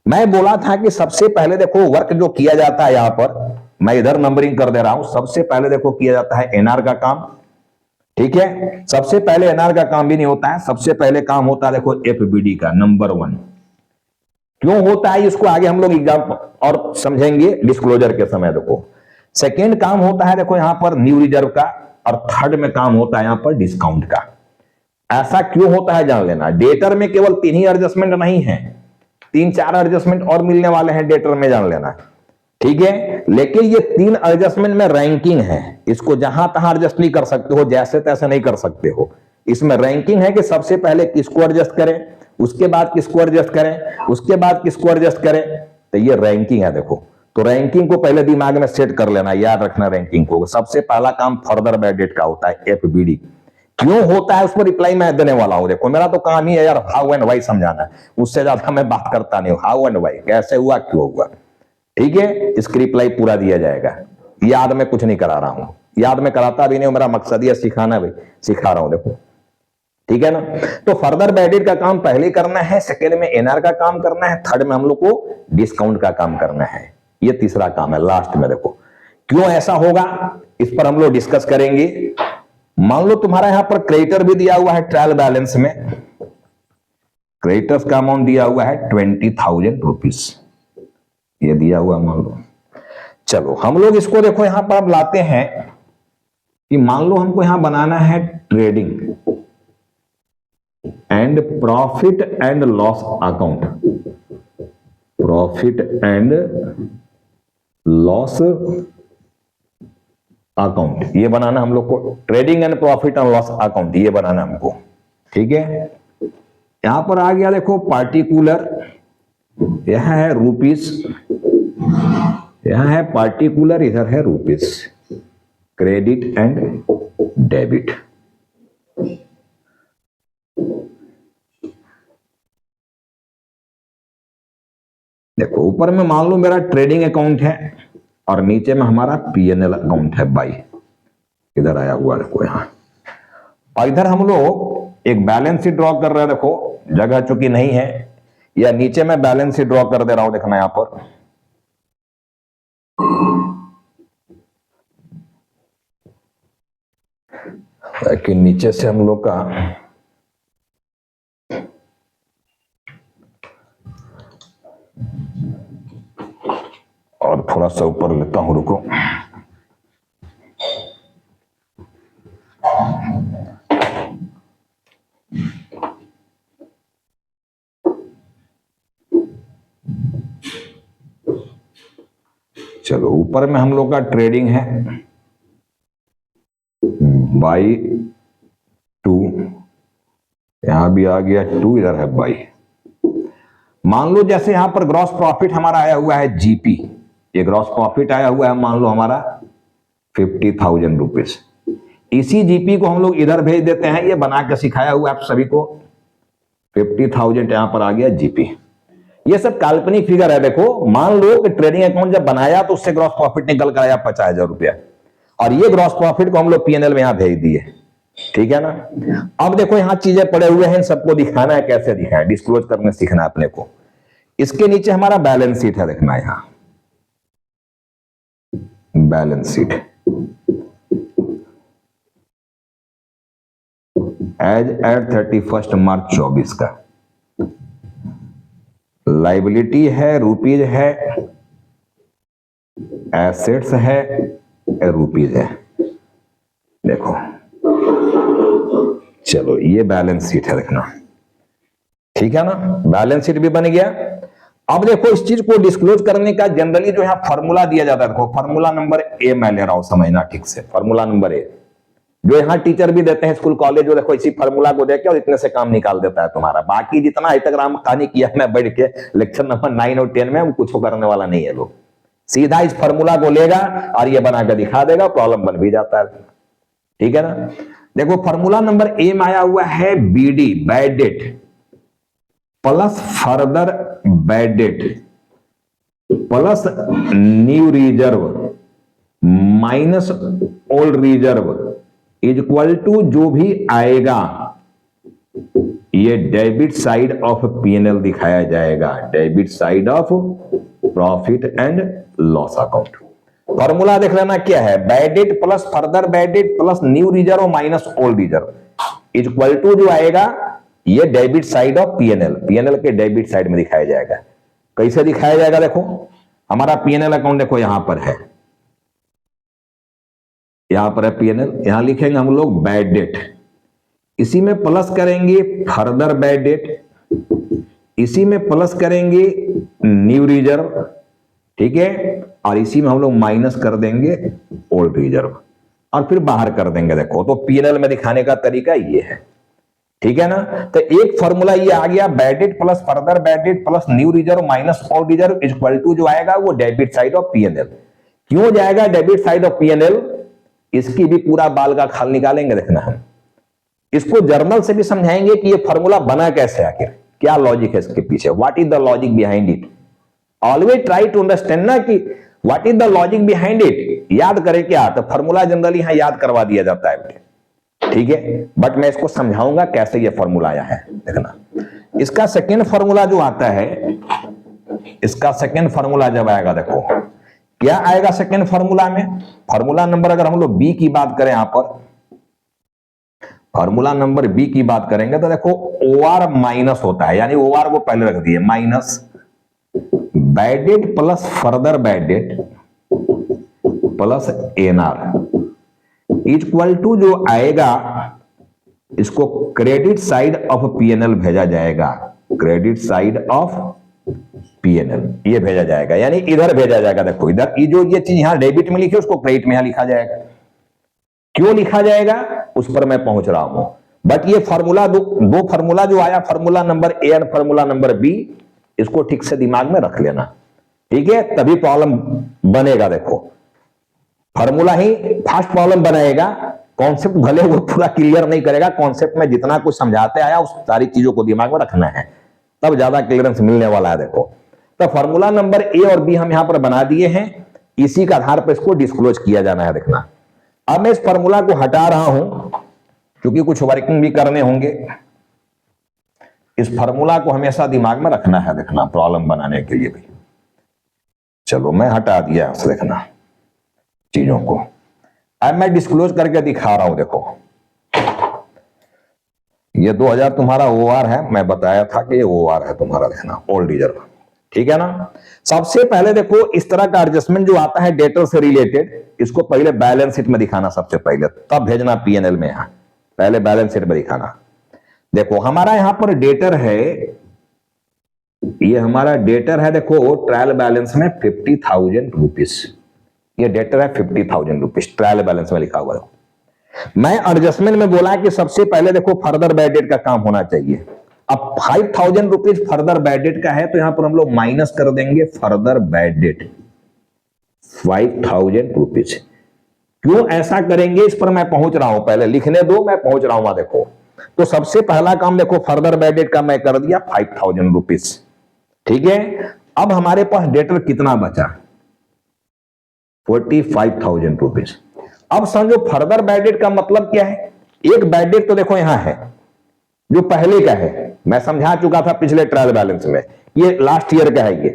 मैं बोला था कि सबसे पहले देखो वर्क जो किया जाता है यहां पर, मैं इधर नंबरिंग कर दे रहा हूं, सबसे पहले देखो किया जाता है NR का काम। ठीक है, सबसे पहले NR का काम भी नहीं होता है, सबसे पहले काम होता है देखो FBD का, नंबर 1। क्यों होता है इसको आगे हम लोग एग्जाम और समझेंगे डिस्क्लोजर के समय। देखो सेकेंड काम होता है देखो यहां पर न्यू रिजर्व का, और थर्ड में काम होता है यहां पर डिस्काउंट का। ऐसा क्यों होता है जान लेना। डेटर में केवल 3 ही एडजस्टमेंट नहीं है, 3-4 एडजस्टमेंट और मिलने वाले हैं डेटर में, जान लेना। ठीक है, लेकिन ये 3 एडजस्टमेंट में रैंकिंग है, इसको जहां तहां एडजस्ट नहीं कर सकते हो, जैसे तैसे नहीं कर सकते हो। इसमें रैंकिंग है कि सबसे पहले किसको एडजस्ट करें, उसके बाद किसको एडजस्ट करें, उसके बाद किसको एडजस्ट करें। तो ये रैंकिंग है देखो, तो रैंकिंग को पहले दिमाग में सेट कर लेना, याद रखना रैंकिंग को। सबसे पहला काम फर्दर बैड डेट का होता है FBD। क्यों होता है उस पर रिप्लाई मैं देने वाला हूं। देखो मेरा तो काम ही है यार हाउ एंड वाई समझाना, उससे ज्यादा मैं बात करता नहीं हूं। हाउ एंड वाई, कैसे हुआ, क्यों हुआ। ठीक है, इसकी रिप्लाई पूरा दिया जाएगा। याद में कुछ नहीं करा रहा हूं, याद में कराता भी नहीं, मेरा मकसद यह सिखाना भी, सिखा रहा हूं देखो। ठीक है ना। तो फर्दर बैड डेट का काम पहले करना है, सेकेंड में एनआर का काम करना है, थर्ड में हम लोग को डिस्काउंट का काम करना है। ये तीसरा काम है लास्ट में। देखो क्यों ऐसा होगा इस पर हम लोग डिस्कस करेंगे। मान लो तुम्हारा यहां पर क्रेडिटर भी दिया हुआ है ट्रायल बैलेंस में, क्रेडिटर्स का अमाउंट दिया हुआ है 20,000 रुपीज, ये दिया हुआ मान लो। चलो हम लोग इसको देखो यहां पर अब लाते हैं कि मान लो हमको यहां बनाना है trading and profit and loss account, profit and loss account, ये बनाना हम लोग को, trading and profit and loss account ये बनाना हमको। ठीक है, यहां पर आ गया देखो पार्टिकुलर, यहां है रुपीस, यहां है पार्टिकुलर, इधर है रुपीस, क्रेडिट एंड डेबिट। देखो ऊपर में मान लो मेरा ट्रेडिंग अकाउंट है और नीचे में हमारा पीएनएल अकाउंट है बाई, इधर आया हुआ देखो यहां। और इधर हम लोग एक बैलेंस शीट ड्रॉ कर रहे हैं। देखो जगह चूंकि नहीं है, या नीचे में बैलेंस शीट ड्रॉ कर दे रहा हूं, देखना यहां पर। कि नीचे से हम लोग का और थोड़ा सा ऊपर लेता हूं, रुको। चलो ऊपर में हम लोग का ट्रेडिंग है बाई 2, यहां भी आ गया 2, इधर है बाई। मान लो जैसे यहां पर ग्रॉस प्रॉफिट हमारा आया हुआ है जीपी, ये ग्रॉस प्रॉफिट आया हुआ है मान लो हमारा 50,000 रुपीज। इसी जीपी को हम लोग इधर भेज देते हैं, ये बना के सिखाया हुआ है आप सभी को। 50,000 यहां पर आ गया जीपी। ये सब काल्पनिक फिगर है। देखो मान लो कि ट्रेडिंग अकाउंट जब बनाया तो उससे ग्रॉस प्रॉफिट निकल कर आया 50,000 रुपया, और ये ग्रॉस प्रॉफिट को हम लोग पीएनएल में यहां भेज दिए। ठीक है ना। अब देखो यहां चीजें पड़े हुए हैं, सबको दिखाना है, कैसे दिखाएं, डिस्क्लोज करने सीखना है अपने को। इसके नीचे हमारा बैलेंस शीट है, देखना यहां बैलेंस शीट एज एट 31 मार्च 24 का। लाइबिलिटी है रुपीज है, एसेट्स है रुपीज है। देखो चलो ये बैलेंस शीट है, देखना। ठीक है ना, बैलेंस शीट भी बन गया। अब देखो इस चीज को डिस्क्लोज करने का जनरली जो यहां फॉर्मूला दिया जाता है, देखो फॉर्मूला नंबर ए मैं ले रहा हूं, समझना ठीक से। फॉर्मूला नंबर ए जो यहां टीचर भी देते हैं स्कूल कॉलेज, जो देखो इसी फॉर्मूला को देख के और इतने से काम निकाल देता है तुम्हारा। बाकी जितना अभी तक राम कहानी किया मैं बैठ के लेक्चर नंबर 9 और 10 में, वो कुछ करने वाला नहीं है। लोग सीधा इस फॉर्मूला को लेगा और ये बना के दिखा देगा, प्रॉब्लम बन भी जाता है। ठीक है ना। देखो फॉर्मूला नंबर ए में आया हुआ है BD bad debt plus further bad debt plus new reserve minus old reserve is equal to जो भी आएगा ये डेबिट साइड ऑफ पीएनएल दिखाया जाएगा, debit side of profit and loss account. Formula देख लेना क्या है, bad debt plus further bad debt plus new reserve minus old reserve is equal to जो आएगा ये debit side of PNL, PNL के डेबिट साइड में दिखाया जाएगा। कैसे दिखाया जाएगा, देखो हमारा पीएनएल अकाउंट देखो यहां पर है, यहां पर है पीएनएल, यहां लिखेंगे हम लोग बैड डेट, इसी में प्लस करेंगे फर्दर बैड डेट, इसी में प्लस करेंगे न्यू रिजर्व, ठीक है, और इसी में हम लोग माइनस कर देंगे ओल्ड रिजर्व और फिर बाहर कर देंगे। देखो तो पीएनएल में दिखाने का तरीका ये है। ठीक है ना। तो एक फॉर्मूला ये आ गया, bad debt plus further bad debt plus new reserve minus old reserve is equal to जो आएगा वो डेबिट साइड ऑफ पीएनएल। क्यों जाएगा डेबिट साइड ऑफ पीएनएल, इसकी भी पूरा बाल का खाल निकालेंगे। देखना हम इसको जर्नल से भी समझाएंगे कि ये फॉर्मूला बना कैसे, आखिर क्या लॉजिक है इसके पीछे, what is the logic behind it. Always try to understand ना कि what is the logic behind it. याद करें क्या, तो फॉर्मूला जनरली यहां याद करवा दिया जाता है। ठीक है, बट मैं इसको समझाऊंगा कैसे ये फॉर्मूला आया है। देखना, इसका सेकेंड फॉर्मूला जो आता है, इसका सेकेंड फॉर्मूला जब आएगा, देखो क्या आएगा सेकेंड फॉर्मूला में। फॉर्मूला नंबर अगर हम लोग बी की बात करें, यहां पर फॉर्मूला नंबर बी की बात करेंगे तो देखो ओ आर माइनस होता है, यानी ओ आर को पहले रख दिए, minus bad debt plus further bad debt plus NR equal to जो आएगा, इसको क्रेडिट साइड ऑफ पीएनएल भेजा जाएगा, क्रेडिट साइड ऑफ पीएनएल ये भेजा जाएगा, यानी इधर भेजा जाएगा। देखो इधर ये चीज यहां डेबिट में लिखी है, उसको क्रेडिट में यहां लिखा जाएगा। क्यों लिखा जाएगा उस पर मैं पहुंच रहा हूं, बट ये फॉर्मूला दो फॉर्मूला जो आया, फॉर्मूला नंबर ए और फॉर्मूला नंबर बी, इसको ठीक से दिमाग में रख लेना, ठीक है, तभी प्रॉब्लम बनेगा। देखो फॉर्मूला ही फर्स्ट प्रॉब्लम बनाएगा, कॉन्सेप्ट भले वो पूरा क्लियर नहीं करेगा, कॉन्सेप्ट में जितना कुछ समझाते आया उस सारी चीजों को दिमाग में रखना है, तब ज्यादा क्लियरेंस मिलने वाला है। देखो तो फॉर्मूला नंबर ए और बी हम यहां पर बना दिए हैं, इसी के आधार पर इसको डिस्क्लोज किया जाना है। देखना, अब मैं इस फॉर्मूला को हटा रहा हूं क्योंकि कुछ वर्किंग भी करने होंगे, इस फॉर्मूला को हमेशा दिमाग में रखना है। देखना प्रॉब्लम बनाने के लिए भी, चलो मैं हटा दिया, देखना चीजों को, अब मैं डिस्क्लोज करके दिखा रहा हूं। देखो ये 2000 तुम्हारा ओआर है, मैं बताया था कि ये ओआर है तुम्हारा, देखना ओल्ड रिजर्व, ठीक है ना। सबसे पहले देखो इस तरह का एडजस्टमेंट जो आता है डेटर से रिलेटेड, इसको पहले बैलेंस शीट में दिखाना सबसे पहले, तब भेजना पीएनएल में। यहां पहले बैलेंस शीट में दिखाना। देखो हमारा यहां पर डेटर है, ये हमारा डेटर है, देखो ट्रायल बैलेंस में 50,000 रुपीज, ये डेटर है 50,000 रुपीज ट्रायल बैलेंस में लिखा हुआ है। मैं एडजस्टमेंट में बोला कि सबसे पहले देखो फर्दर बैड डेट का काम होना चाहिए। अब 5,000 रुपीज फर्दर बैड डेट का है, तो यहां पर हम लोग माइनस कर देंगे फर्दर बैड डेट 5,000 रुपीज। क्यों ऐसा करेंगे इस पर मैं पहुंच रहा हूं, पहले लिखने दो, मैं पहुंच रहा हूं। देखो तो सबसे पहला काम देखो फर्दर बैड डेट का मैं कर दिया 5,000 रुपीज, ठीक है। अब हमारे पास डेटर कितना बचा, 45,000 रुपीज। अब समझो फर्दर बैड डेट का मतलब क्या है, एक बैड डेट तो देखो यहां है जो पहले का है, मैं समझा चुका था पिछले ट्रायल बैलेंस में, ये लास्ट ईयर का है ये,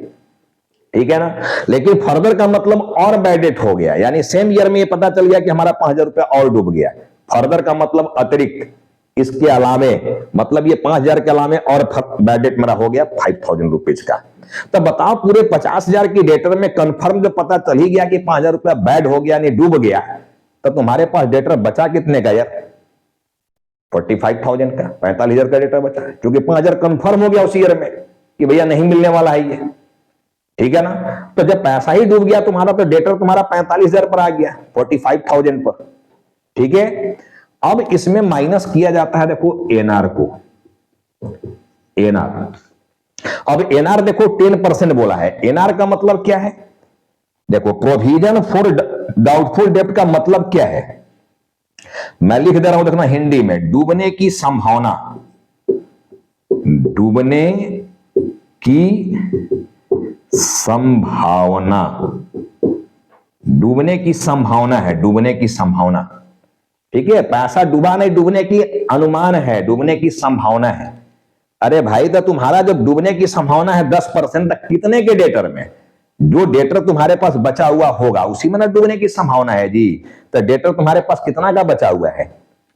ठीक है ना। लेकिन फर्दर का मतलब और बैड डेट हो गया, यानी सेम ईयर में ये पता चल गया कि हमारा 5,000 रुपया और डूब गया। फर्दर का मतलब अतिरिक्त, इसके अलावे, मतलब ये 5,000 के अलावे और बैड डेट मेरा हो गया 5,000 रुपीज का। तो बताओ पूरे 50,000 की डेटर में कंफर्म जो पता चल ही गया कि 5,000 रुपया बैड हो गया, नहीं डूब गया, तो तुम्हारे पास डेटर बचा कितने का यार, 45,000 का, 45,000 का डेटर बचा, क्योंकि 5,000 कंफर्म हो गया उस ईयर में कि भैया नहीं मिलने वाला है ये, ठीक है ना। तो जब पैसा ही डूब गया तुम्हारा, तो डेटर तुम्हारा 45,000 पर आ गया, 45,000 पर, ठीक है। अब इसमें माइनस किया जाता है देखो एनआर को, एनआर। अब एनआर देखो 10% बोला है, एनआर का मतलब क्या है, देखो प्रोविजन फॉर डाउटफुल डेब्ट का मतलब क्या है, मैं लिख दे रहा हूं, देखना हिंदी में, डूबने की संभावना, डूबने की संभावना, डूबने की संभावना है, डूबने की संभावना, ठीक है। पैसा डूबा नहीं, डूबने की अनुमान है, डूबने की संभावना है। अरे भाई तो तुम्हारा जब डूबने की संभावना है 10% तक, कितने के डेटर में, जो डेटर तुम्हारे पास बचा हुआ होगा उसी में ना डूबने की संभावना है जी। तो डेटर तुम्हारे पास कितना का बचा हुआ है,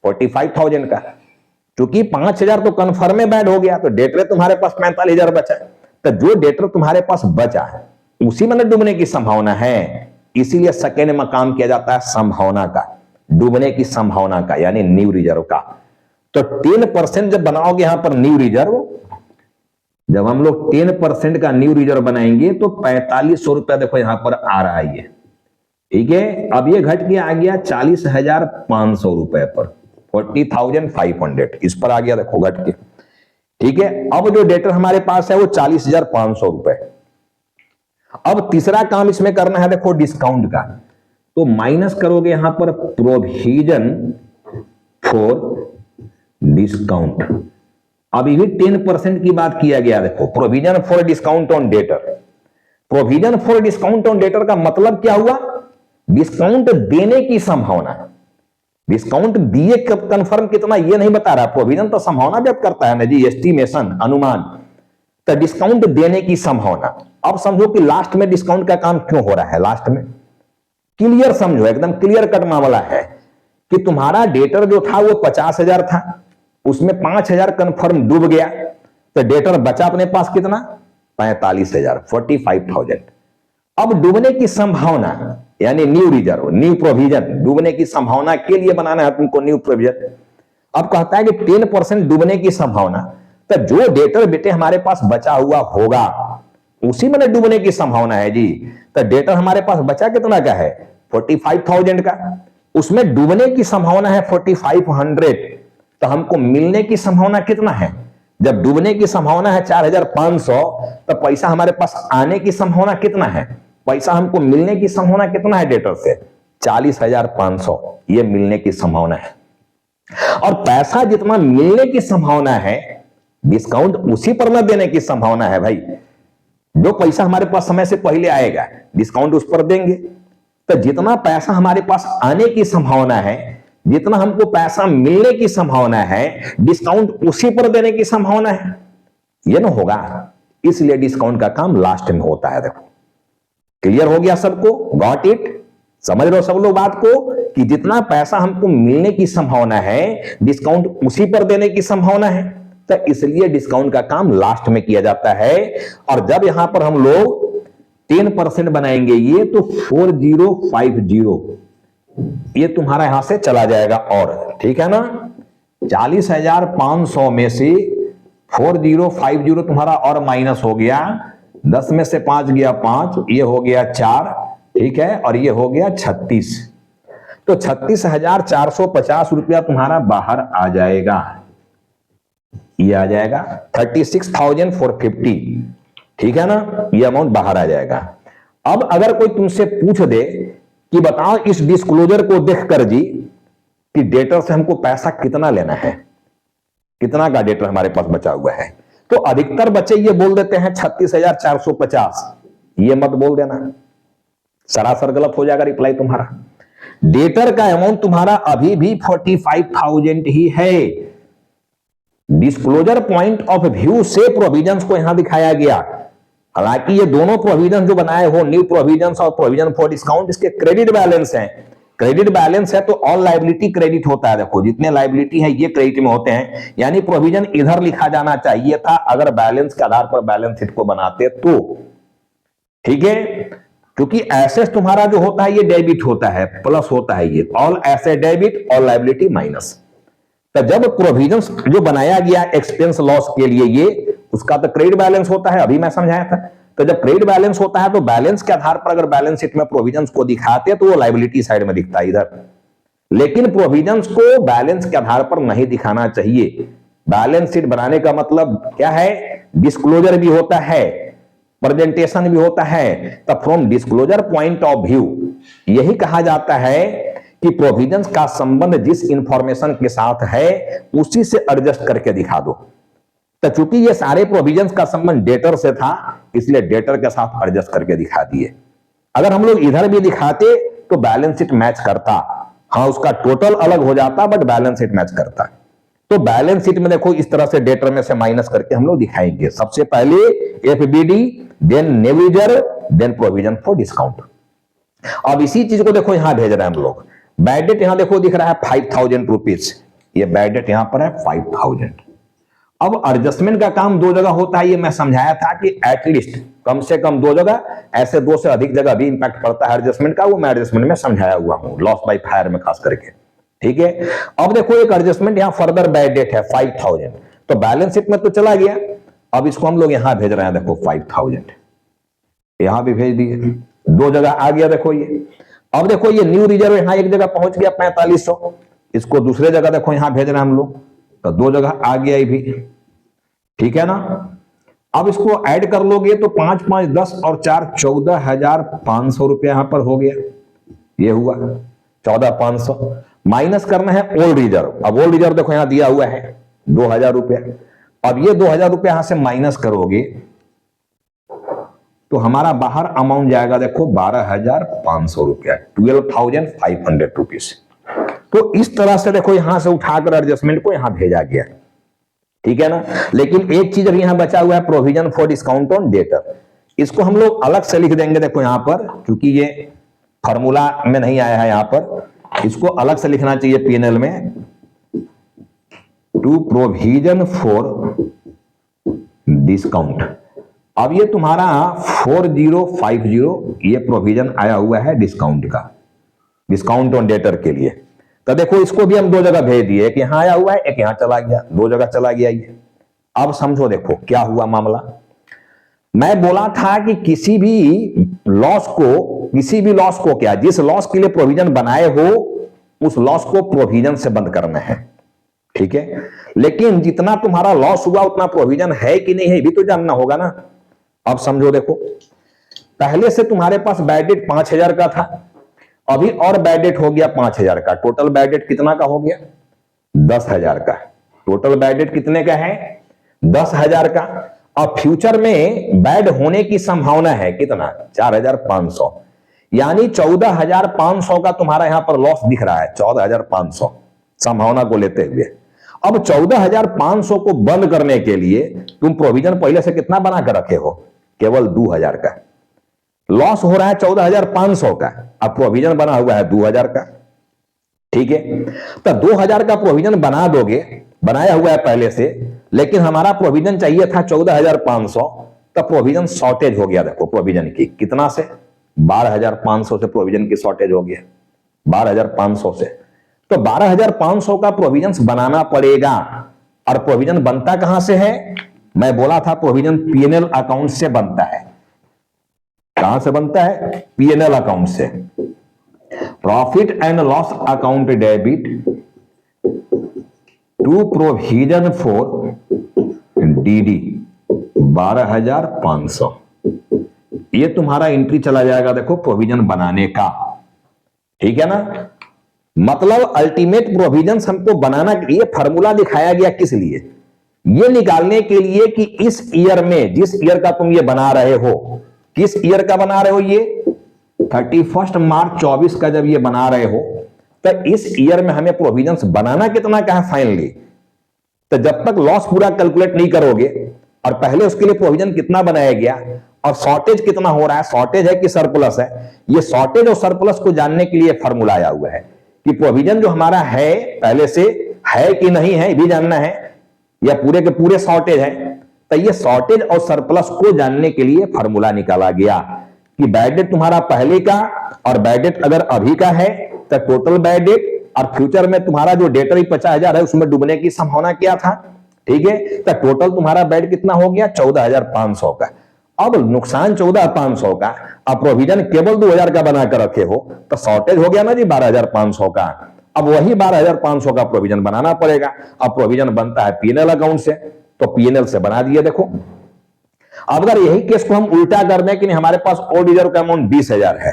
45,000 का, क्योंकि 5,000 तो कन्फर्म में बैड हो गया, तो डेटर तुम्हारे पास 45,000 बचा। तो जो डेटर तुम्हारे पास बचा है उसी में ना डूबने की संभावना है, इसीलिए सेकेंड में काम किया जाता है संभावना का, डूबने की संभावना का, यानी न्यू रिजर्व का। तो 10% जब बनाओगे यहां पर न्यू रिजर्व, जब हम लोग 10% का न्यू रिजर्व बनाएंगे तो 4,500 रुपया देखो यहां पर आ रहा है ये, ठीक है। अब ये घट के आ गया 40,500 रुपए पर, 40,500 इस पर आ गया, देखो घट के, ठीक है। अब जो डेटर हमारे पास है वो 40,500 रुपए। अब तीसरा काम इसमें करना है देखो डिस्काउंट का, तो माइनस करोगे यहां पर प्रोविजन फॉर डिस्काउंट। अभी भी 10% की बात किया गया, देखो provision for discount on debtor. Provision for discount on debtor का मतलब क्या हुआ, डिस्काउंट देने की संभावना है। डिस्काउंट दिए कब कंफर्म कितना ये नहीं बता रहा, प्रोविजन तो संभावना व्यक्त करता है ना जी, एस्टिमेशन अनुमान, तो डिस्काउंट देने की संभावना। अब समझो कि लास्ट में डिस्काउंट का काम क्यों हो रहा है, लास्ट में क्लियर समझो, एकदम क्लियर कट मामला है कि तुम्हारा डेटर जो था वो 50,000 था, उसमें 5,000 कंफर्म डूब गया, तो डेटर बचा अपने पास कितना, 45,000, 45,000। अब डूबने की संभावना यानी न्यू रिजर्व, न्यू प्रोविजन, डूबने की संभावना के लिए बनाना है तुमको न्यू प्रोविजन। अब कहता है कि 10% डूबने की संभावना, तो जो डेटर बेटे हमारे पास बचा हुआ होगा उसी में डूबने की संभावना है जी। तो डेटर हमारे पास बचा कितना का है, 45,000 का, उसमें डूबने की संभावना है 4,500, तो हमको मिलने की संभावना कितना है, जब डूबने की संभावना है 4,500, तो पैसा हमारे पास आने की संभावना कितना है, पैसा हमको मिलने की संभावना कितना है डेटर से, 40,500, ये मिलने की संभावना है। और पैसा जितना मिलने की संभावना है, डिस्काउंट उसी पर न देने की संभावना है भाई। जो पैसा हमारे पास समय से पहले आएगा डिस्काउंट उस पर देंगे, तो जितना पैसा हमारे पास आने की संभावना है, जितना हमको पैसा मिलने की संभावना है, डिस्काउंट उसी पर देने की संभावना है, ये ना होगा। इसलिए डिस्काउंट का काम लास्ट में होता है। देखो क्लियर हो गया सबको, गॉट इट, समझ लो सब लोग बात को कि जितना पैसा हमको मिलने की संभावना है, डिस्काउंट उसी पर देने की संभावना है, तो इसलिए डिस्काउंट का काम लास्ट में किया जाता है। और जब यहां पर हम लोग 10% बनाएंगे ये, तो 4050 ये तुम्हारा यहां से चला जाएगा, और ठीक है ना, 40,500 में से 4050 तुम्हारा और माइनस हो गया, 10 में से 5 गया 5, ये हो गया 4, ठीक है, और ये हो गया 36, तो 36,450 रुपया तुम्हारा बाहर आ जाएगा, ये आ जाएगा 36,450, ठीक है ना, ये अमाउंट बाहर आ जाएगा। अब अगर कोई तुमसे पूछ दे कि बताओ इस डिस्क्लोजर को देखकर जी कि डेटर से हमको पैसा कितना लेना है, कितना का डेटर हमारे पास बचा हुआ है, तो अधिकतर बच्चे ये बोल देते हैं 36,450, ये मत बोल देना, सरासर गलत हो जाएगा रिप्लाई तुम्हारा। डेटर का अमाउंट तुम्हारा अभी भी 45,000 ही है। डिस्क्लोजर पॉइंट ऑफ व्यू से प्रोविजंस को यहां दिखाया गया, हालांकि ये दोनों प्रोविजन जो बनाए हो, न्यू प्रोविजंस और प्रोविजन फॉर डिस्काउंट, इसके क्रेडिट बैलेंस हैं। क्रेडिट बैलेंस है तो ऑल लायबिलिटी क्रेडिट होता है। देखो जितने लायबिलिटी है ये क्रेडिट में होते हैं, यानी प्रोविजन इधर लिखा जाना चाहिए था अगर बैलेंस के आधार पर बैलेंस शीट को बनाते तो, ठीक है, क्योंकि एसेट तुम्हारा जो होता है ये डेबिट होता है, प्लस होता है, ये all asset debit, all liability minus. तो जब प्रोविजंस जो बनाया गया एक्सपेंस लॉस के लिए, ये उसका तो क्रेडिट बैलेंस होता है, अभी मैं समझाया था। तो जब क्रेडिट बैलेंस होता है तो बैलेंस के आधार पर अगर बैलेंस शीट में प्रोविजंस को दिखाते हैं तो वो लायबिलिटी साइड में दिखता है इधर, लेकिन प्रोविजंस को बैलेंस के आधार पर नहीं दिखाना चाहिए। बैलेंस शीट बनाने का मतलब क्या है, डिस्क्लोजर भी होता है, प्रेजेंटेशन भी होता है। तो from disclosure point of view यही कहा जाता है कि प्रोविजंस का संबंध जिस इंफॉर्मेशन के साथ है उसी से एडजस्ट करके दिखा दो। तो चूंकि ये सारे प्रोविजंस का संबंध डेटर से था, इसलिए डेटर के साथ एडजस्ट करके दिखा दिए। अगर हम लोग इधर भी दिखाते तो बैलेंस शीट मैच करता, हाँ उसका टोटल अलग हो जाता बट बैलेंस शीट मैच करता। तो बैलेंस शीट में देखो इस तरह से डेटर में से माइनस करके हम लोग दिखाएंगे, सबसे पहले एफबीडी, देन नेविजर, देन प्रोविजन फॉर डिस्काउंट। अब इसी चीज को देखो यहां भेज रहे हैं हम लोग, बैड डेट यहां देखो दिख रहा है 5,000 रुपीज, ये बैड डेट यहां पर है 5,000। अब एडजस्टमेंट का काम दो जगह होता है, ये मैं समझाया था कि एटलीस्ट कम से कम दो जगह, ऐसे दो से अधिक जगह भी इंपैक्ट पड़ता है एडजस्टमेंट का, वो मैं एडजस्टमेंट में समझाया हुआ हूं, लॉस बाय फायर में खास करके, ठीक है। अब देखो एक एडजस्टमेंट यहां फर्दर बैड डेट है 5,000, तो बैलेंस शीट में तो चला गया, अब इसको हम लोग यहां भेज रहे हैं, देखो 5,000 यहां भी भेज दिए, दो जगह आ गया देखो ये। अब देखो ये न्यू रिजर्व यहां एक जगह पहुंच गया 4500, इसको दूसरे जगह देखो यहां भेज रहे हैं हम लोग, तो दो जगह आ गया ये भी, ठीक है ना। अब इसको ऐड कर लोगे तो 5 5 10 और 4 14,500 रुपया यहां पर हो गया, ये हुआ 14,500। माइनस करना है ओल्ड रिजर्व, अब ओल्ड रिजर्व देखो यहां दिया हुआ है 2,000 रुपया, अब ये 2,000 रुपया यहां से माइनस करोगे तो हमारा बाहर अमाउंट जाएगा देखो 12,500 रुपया, 12,500 रुपीज। तो इस तरह से देखो यहां से उठाकर एडजस्टमेंट को यहां भेजा गया, ठीक है ना। लेकिन एक चीज अभी यहां बचा हुआ है, provision for discount on debtor. इसको हम लोग अलग से लिख देंगे, देखो यहां पर, क्योंकि ये फॉर्मूला में नहीं आया है यहां पर, इसको अलग से लिखना चाहिए पीएनएल में, टू प्रोविजन फॉर डिस्काउंट। अब ये तुम्हारा 4050 ये प्रोविजन आया हुआ है डिस्काउंट का, डिस्काउंट ऑन डेटर के लिए। तो देखो इसको भी हम दो जगह भेज दिए, एक यहां आया हुआ है, एक यहां चला गया, दो जगह चला गया ये। अब समझो देखो क्या हुआ मामला। मैं बोला था कि किसी भी लॉस को क्या, जिस लॉस के लिए प्रोविजन बनाए हो उस लॉस को प्रोविजन से बंद करना है, ठीक है। लेकिन जितना तुम्हारा लॉस हुआ उतना प्रोविजन है कि नहीं है भी तो जानना होगा ना। अब समझो देखो, पहले से तुम्हारे पास बैड डेट 5000 का था, अभी और बैड डेट हो गया 5000 का, टोटल बैड डेट कितना का हो गया 10,000 का। टोटल बैड डेट कितने का है 10,000 का। अब फ्यूचर में बैड होने की संभावना है कितना 4,500, यानी 14,500 का तुम्हारा यहां पर लॉस दिख रहा है, 14,500 संभावना को लेते हुए। अब 14,500 को बंद करने के लिए तुम प्रोविजन पहले से कितना बना कर रखे हो, केवल 2,000 का। लॉस हो रहा है 14,500 का, अब प्रोविजन बना हुआ है 2,000 का, ठीक है। तो 2,000 का प्रोविजन बना दोगे, बनाया हुआ है पहले से, लेकिन हमारा प्रोविजन चाहिए था 14,500, तो प्रोविजन शॉर्टेज हो गया। देखो प्रोविजन की कितना से 12,500 से प्रोविजन की शॉर्टेज हो गया, 12,500 से। तो 12,500 का प्रोविजन बनाना पड़ेगा। और प्रोविजन बनता कहां से है, मैं बोला था प्रोविजन पीएनएल अकाउंट से बनता है। कहां से बनता है, पीएनएल अकाउंट से। Profit and loss account debit to provision for DD 12,500, ये तुम्हारा एंट्री चला जाएगा देखो प्रोविजन बनाने का, ठीक है ना। मतलब अल्टीमेट प्रोविजन हमको बनाना, ये फॉर्मूला दिखाया गया किस लिए, ये निकालने के लिए कि इस ईयर में, जिस ईयर का तुम ये बना रहे हो, किस ईयर का बना रहे हो, ये 31 मार्च 24 का जब ये बना रहे हो, तो इस ईयर में हमें प्रोविजंस बनाना कितना का है फाइनली। तो जब तक लॉस पूरा कैलकुलेट नहीं करोगे और पहले उसके लिए प्रोविजन कितना बनाया गया और शॉर्टेज कितना हो रहा है, शॉर्टेज है कि सरप्लस है, ये शॉर्टेज और सरप्लस को जानने के लिए फॉर्मूला आया हुआ है कि प्रोविजन जो हमारा है पहले से है कि नहीं है भी जानना है, या पूरे के पूरे शॉर्टेज है। तो ये शॉर्टेज और सरप्लस को जानने के लिए फॉर्मूला निकाला गया कि बैड डेट तुम्हारा पहले का और बैड डेट अगर अभी का है तो टोटल बैड डेट, और फ्यूचर में तुम्हारा जो डेटर 50,000 है उसमें डूबने की संभावना क्या था, ठीक है। तो टोटल तुम्हारा बैड कितना हो गया 14,500 का। अब नुकसान 14,500 का, अब प्रोविजन केवल 2,000 का बनाकर रखे हो, तो शॉर्टेज हो गया ना जी 12,500 का। अब वही 12,500 का प्रोविजन बनाना पड़ेगा। अब प्रोविजन बनता है पीएनएल अकाउंट से, तो पीएनएल से बना दिए। देखो अब अगर यही केस को हम उल्टा कर दें कि हमारे पास ओल्ड रिजर्व का अमाउंट 20,000 है,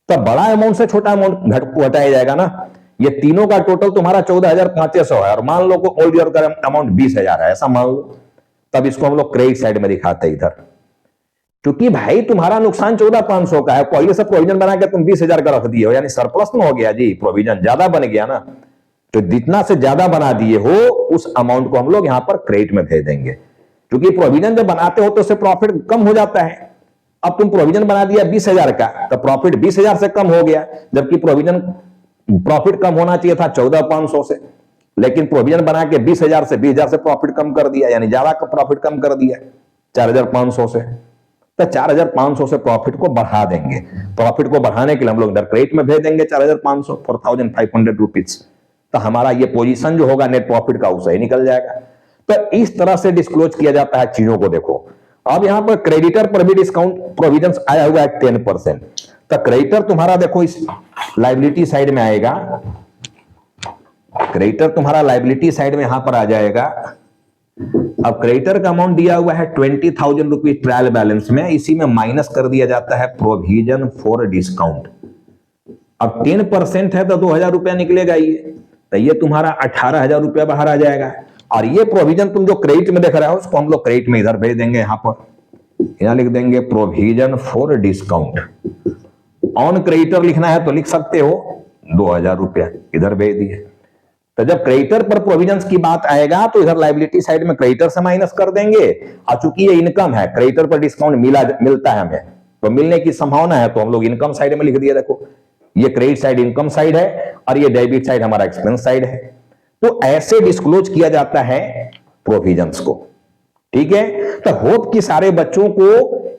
तो बड़ा अमाउंट से छोटा अमाउंट घटाया जाएगा ना। ये तीनों का टोटल तुम्हारा 14,500 है और मान लो को ओल्ड रिजर्व का अमाउंट 20,000 है, ऐसा मान लो। तब इसको हम लोग क्रेडिट साइड में दिखाते हैं इधर, क्योंकि भाई तुम्हारा नुकसान 14,500 का है, पहले से प्रोविजन बना के तुम 20,000 का रख दिए हो, यानी सरप्लस में हो गया जी, प्रोविजन ज्यादा बन गया ना। तो जितना से ज्यादा बना दिए हो उस अमाउंट को हम लोग यहां पर क्रेडिट में भेज देंगे, क्योंकि प्रोविजन जब बनाते हो तो उससे प्रॉफिट कम हो जाता है। अब तुम प्रोविजन बना दिया 20,000 का, तो प्रॉफिट 20,000 से कम हो गया, जबकि प्रोविजन प्रॉफिट कम होना चाहिए था 14,500 से, लेकिन प्रोविजन बना के 20,000 से 20,000 से प्रॉफिट कम कर दिया, यानी ज्यादा प्रॉफिट कम कर दिया 4,500 से। तो 4,500 से प्रॉफिट को बढ़ा देंगे। प्रॉफिट को बढ़ाने के लिए हम लोग इधर क्रेडिट में भेज देंगे 4,500 4,500 रुपीज। तो हमारा ये पोजीशन जो होगा नेट प्रॉफिट का उसे ही निकल जाएगा। तो इस तरह से डिस्क्लोज किया जाता है चीजों को। देखो अब यहां पर क्रेडिटर पर भी डिस्काउंट प्रोविजंस आया हुआ है 10%। तो क्रेडिटर तुम्हारा देखो इस लायबिलिटी साइड में आएगा, क्रेडिटर तुम्हारा लायबिलिटी साइड में यहां पर आ जाएगा। अब क्रेडिटर का अमाउंट दिया हुआ है 20,000 रुपीज ट्रायल बैलेंस में, इसी में माइनस कर दिया जाता है प्रोविजन फॉर डिस्काउंट। अब 10% है तो 2,000 रुपया निकलेगा ये, तो ये तुम्हारा 18,000 रुपया बाहर आ जाएगा। और ये प्रोविजन तुम जो क्रेडिट में देख रहे हो उसको हम लोग क्रेडिट में इधर भेज देंगे, यहां पर यहां लिख देंगे provision for discount. On creditor लिखना है तो लिख सकते हो, 2000 रुपया इधर भेज दिए। तो जब क्रेडिटर पर प्रोविजंस की बात आएगा तो इधर लायबिलिटी साइड में क्रेडिटर से माइनस कर देंगे, और चूंकि ये इनकम है, क्रेडिटर पर डिस्काउंट मिलता है हमें, तो मिलने की संभावना है, तो हम लोग इनकम साइड में लिख दिया। देखो ये क्रेडिट साइड इनकम साइड है और ये डेबिट साइड हमारा एक्सपेंस साइड है। तो ऐसे डिस्क्लोज किया जाता है प्रोविजंस को। ठीक है, तो होप कि सारे बच्चों को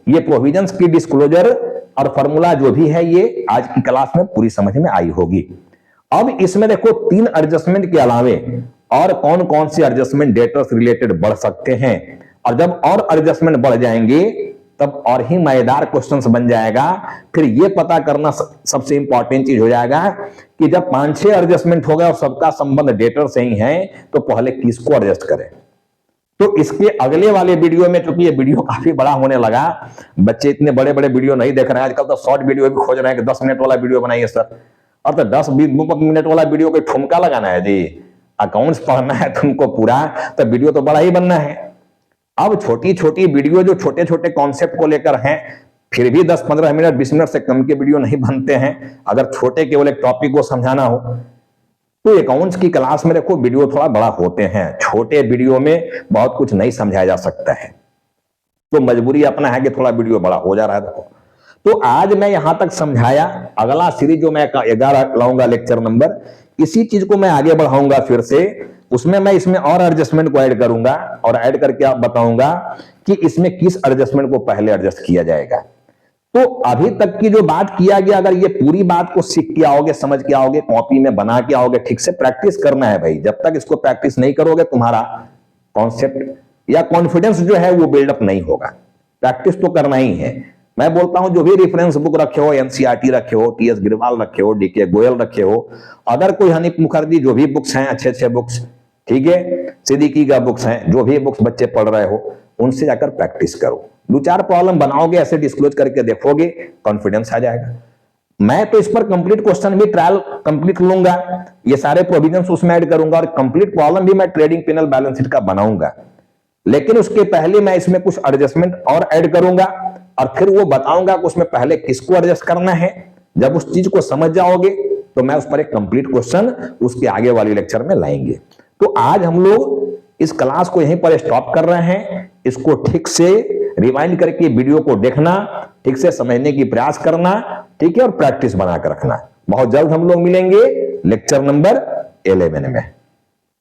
ये प्रोविजंस की डिस्क्लोजर और फॉर्मूला जो भी है ये आज की क्लास में पूरी समझ में आई होगी। अब इसमें देखो 3 एडजस्टमेंट के अलावे और कौन कौन से एडजस्टमेंट डेटर्स रिलेटेड बढ़ सकते हैं, और जब और एडजस्टमेंट बढ़ जाएंगे तब और ही मजेदार क्वेश्चंस बन जाएगा। फिर ये पता करना सबसे इंपॉर्टेंट चीज हो जाएगा कि जब 5-6 एडजस्टमेंट हो गए और सबका संबंध डेटर से ही है, तो पहले किसको एडजस्ट करें। तो इसके अगले वाले वीडियो में, क्योंकि ये वीडियो काफी बड़ा होने लगा, बच्चे इतने बड़े बड़े वीडियो नहीं देख रहे हैं आजकल, तो शॉर्ट वीडियो भी खोज रहे हैं कि 10 मिनट वाला वीडियो बनाइए सर, और तो 10-20 मिनट वाला वीडियो को ठुमका लगाना है जी, अकाउंट्स पढ़ना है तुमको पूरा, तो वीडियो तो बड़ा ही बनना है। अब छोटी छोटी वीडियो जो छोटे छोटे कॉन्सेप्ट को लेकर हैं, फिर भी 10-15 मिनट 20 मिनट से कम के वीडियो नहीं बनते हैं। अगर छोटे केवल एक टॉपिक को समझाना हो तो अकाउंट्स की क्लास में देखो वीडियो थोड़ा बड़ा होते हैं, छोटे वीडियो में बहुत कुछ नहीं समझाया जा सकता है, तो मजबूरी अपना है कि थोड़ा वीडियो बड़ा हो जा रहा है। देखो तो आज मैं यहां तक समझाया, अगला सीरीज जो मैं 11 लाऊंगा लेक्चर नंबर, इसी चीज को मैं आगे बढ़ाऊंगा फिर से, उसमें मैं इसमें और एडजस्टमेंट को ऐड करूंगा और ऐड करके आप बताऊंगा कि इसमें किस एडजस्टमेंट को पहले एडजस्ट किया जाएगा। तो अभी तक की जो बात किया गया, अगर ये पूरी बात को सीख के आओगे, समझ के आओगे, कॉपी में बना के आओगे, ठीक से प्रैक्टिस करना है भाई। जब तक इसको प्रैक्टिस नहीं करोगे तुम्हारा कॉन्सेप्ट या कॉन्फिडेंस जो है वो बिल्डअप नहीं होगा। प्रैक्टिस तो करना ही है। मैं बोलता हूं जो भी रेफरेंस बुक रखे हो, एनसीईआरटी रखे हो, टीएस गिरवाल रखे हो, डीके गोयल रखे हो, अगर कोई हनीफ मुखर्जी जो भी बुक्स हैं, अच्छे बुक्स, ठीक है, सिद्दीकी का बुक्स हैं, जो भी बुक्स बच्चे पढ़ रहे हो, उनसे जाकर प्रैक्टिस करो। 2-4 प्रॉब्लम बनाओगे, ऐसे डिस्क्लोज करके देखोगे, कॉन्फिडेंस आ जाएगा। मैं तो इस पर कंप्लीट क्वेश्चन भी ट्रायल कंप्लीट लूंगा, ये सारे प्रोविजंस उसमें ऐड करूंगा, और कंप्लीट प्रॉब्लम भी मैं ट्रेडिंग पैनल बैलेंस शीट का बनाऊंगा। लेकिन उसके पहले मैं इसमें कुछ एडजस्टमेंट और ऐड करूंगा, और फिर वो बताऊंगा कि उसमें पहले किसको एडजस्ट करना है। जब उस चीज को समझ जाओगे तो मैं उस पर एक कंप्लीट क्वेश्चन उसके आगे वाली लेक्चर में लाएंगे। तो आज हम लोग इस क्लास को यहीं पर स्टॉप कर रहे हैं। इसको ठीक से रिवाइंड करके वीडियो को देखना, ठीक से समझने की प्रयास करना, ठीक है, और प्रैक्टिस बनाकर रखना। बहुत जल्द हम लोग मिलेंगे लेक्चर नंबर 11 में।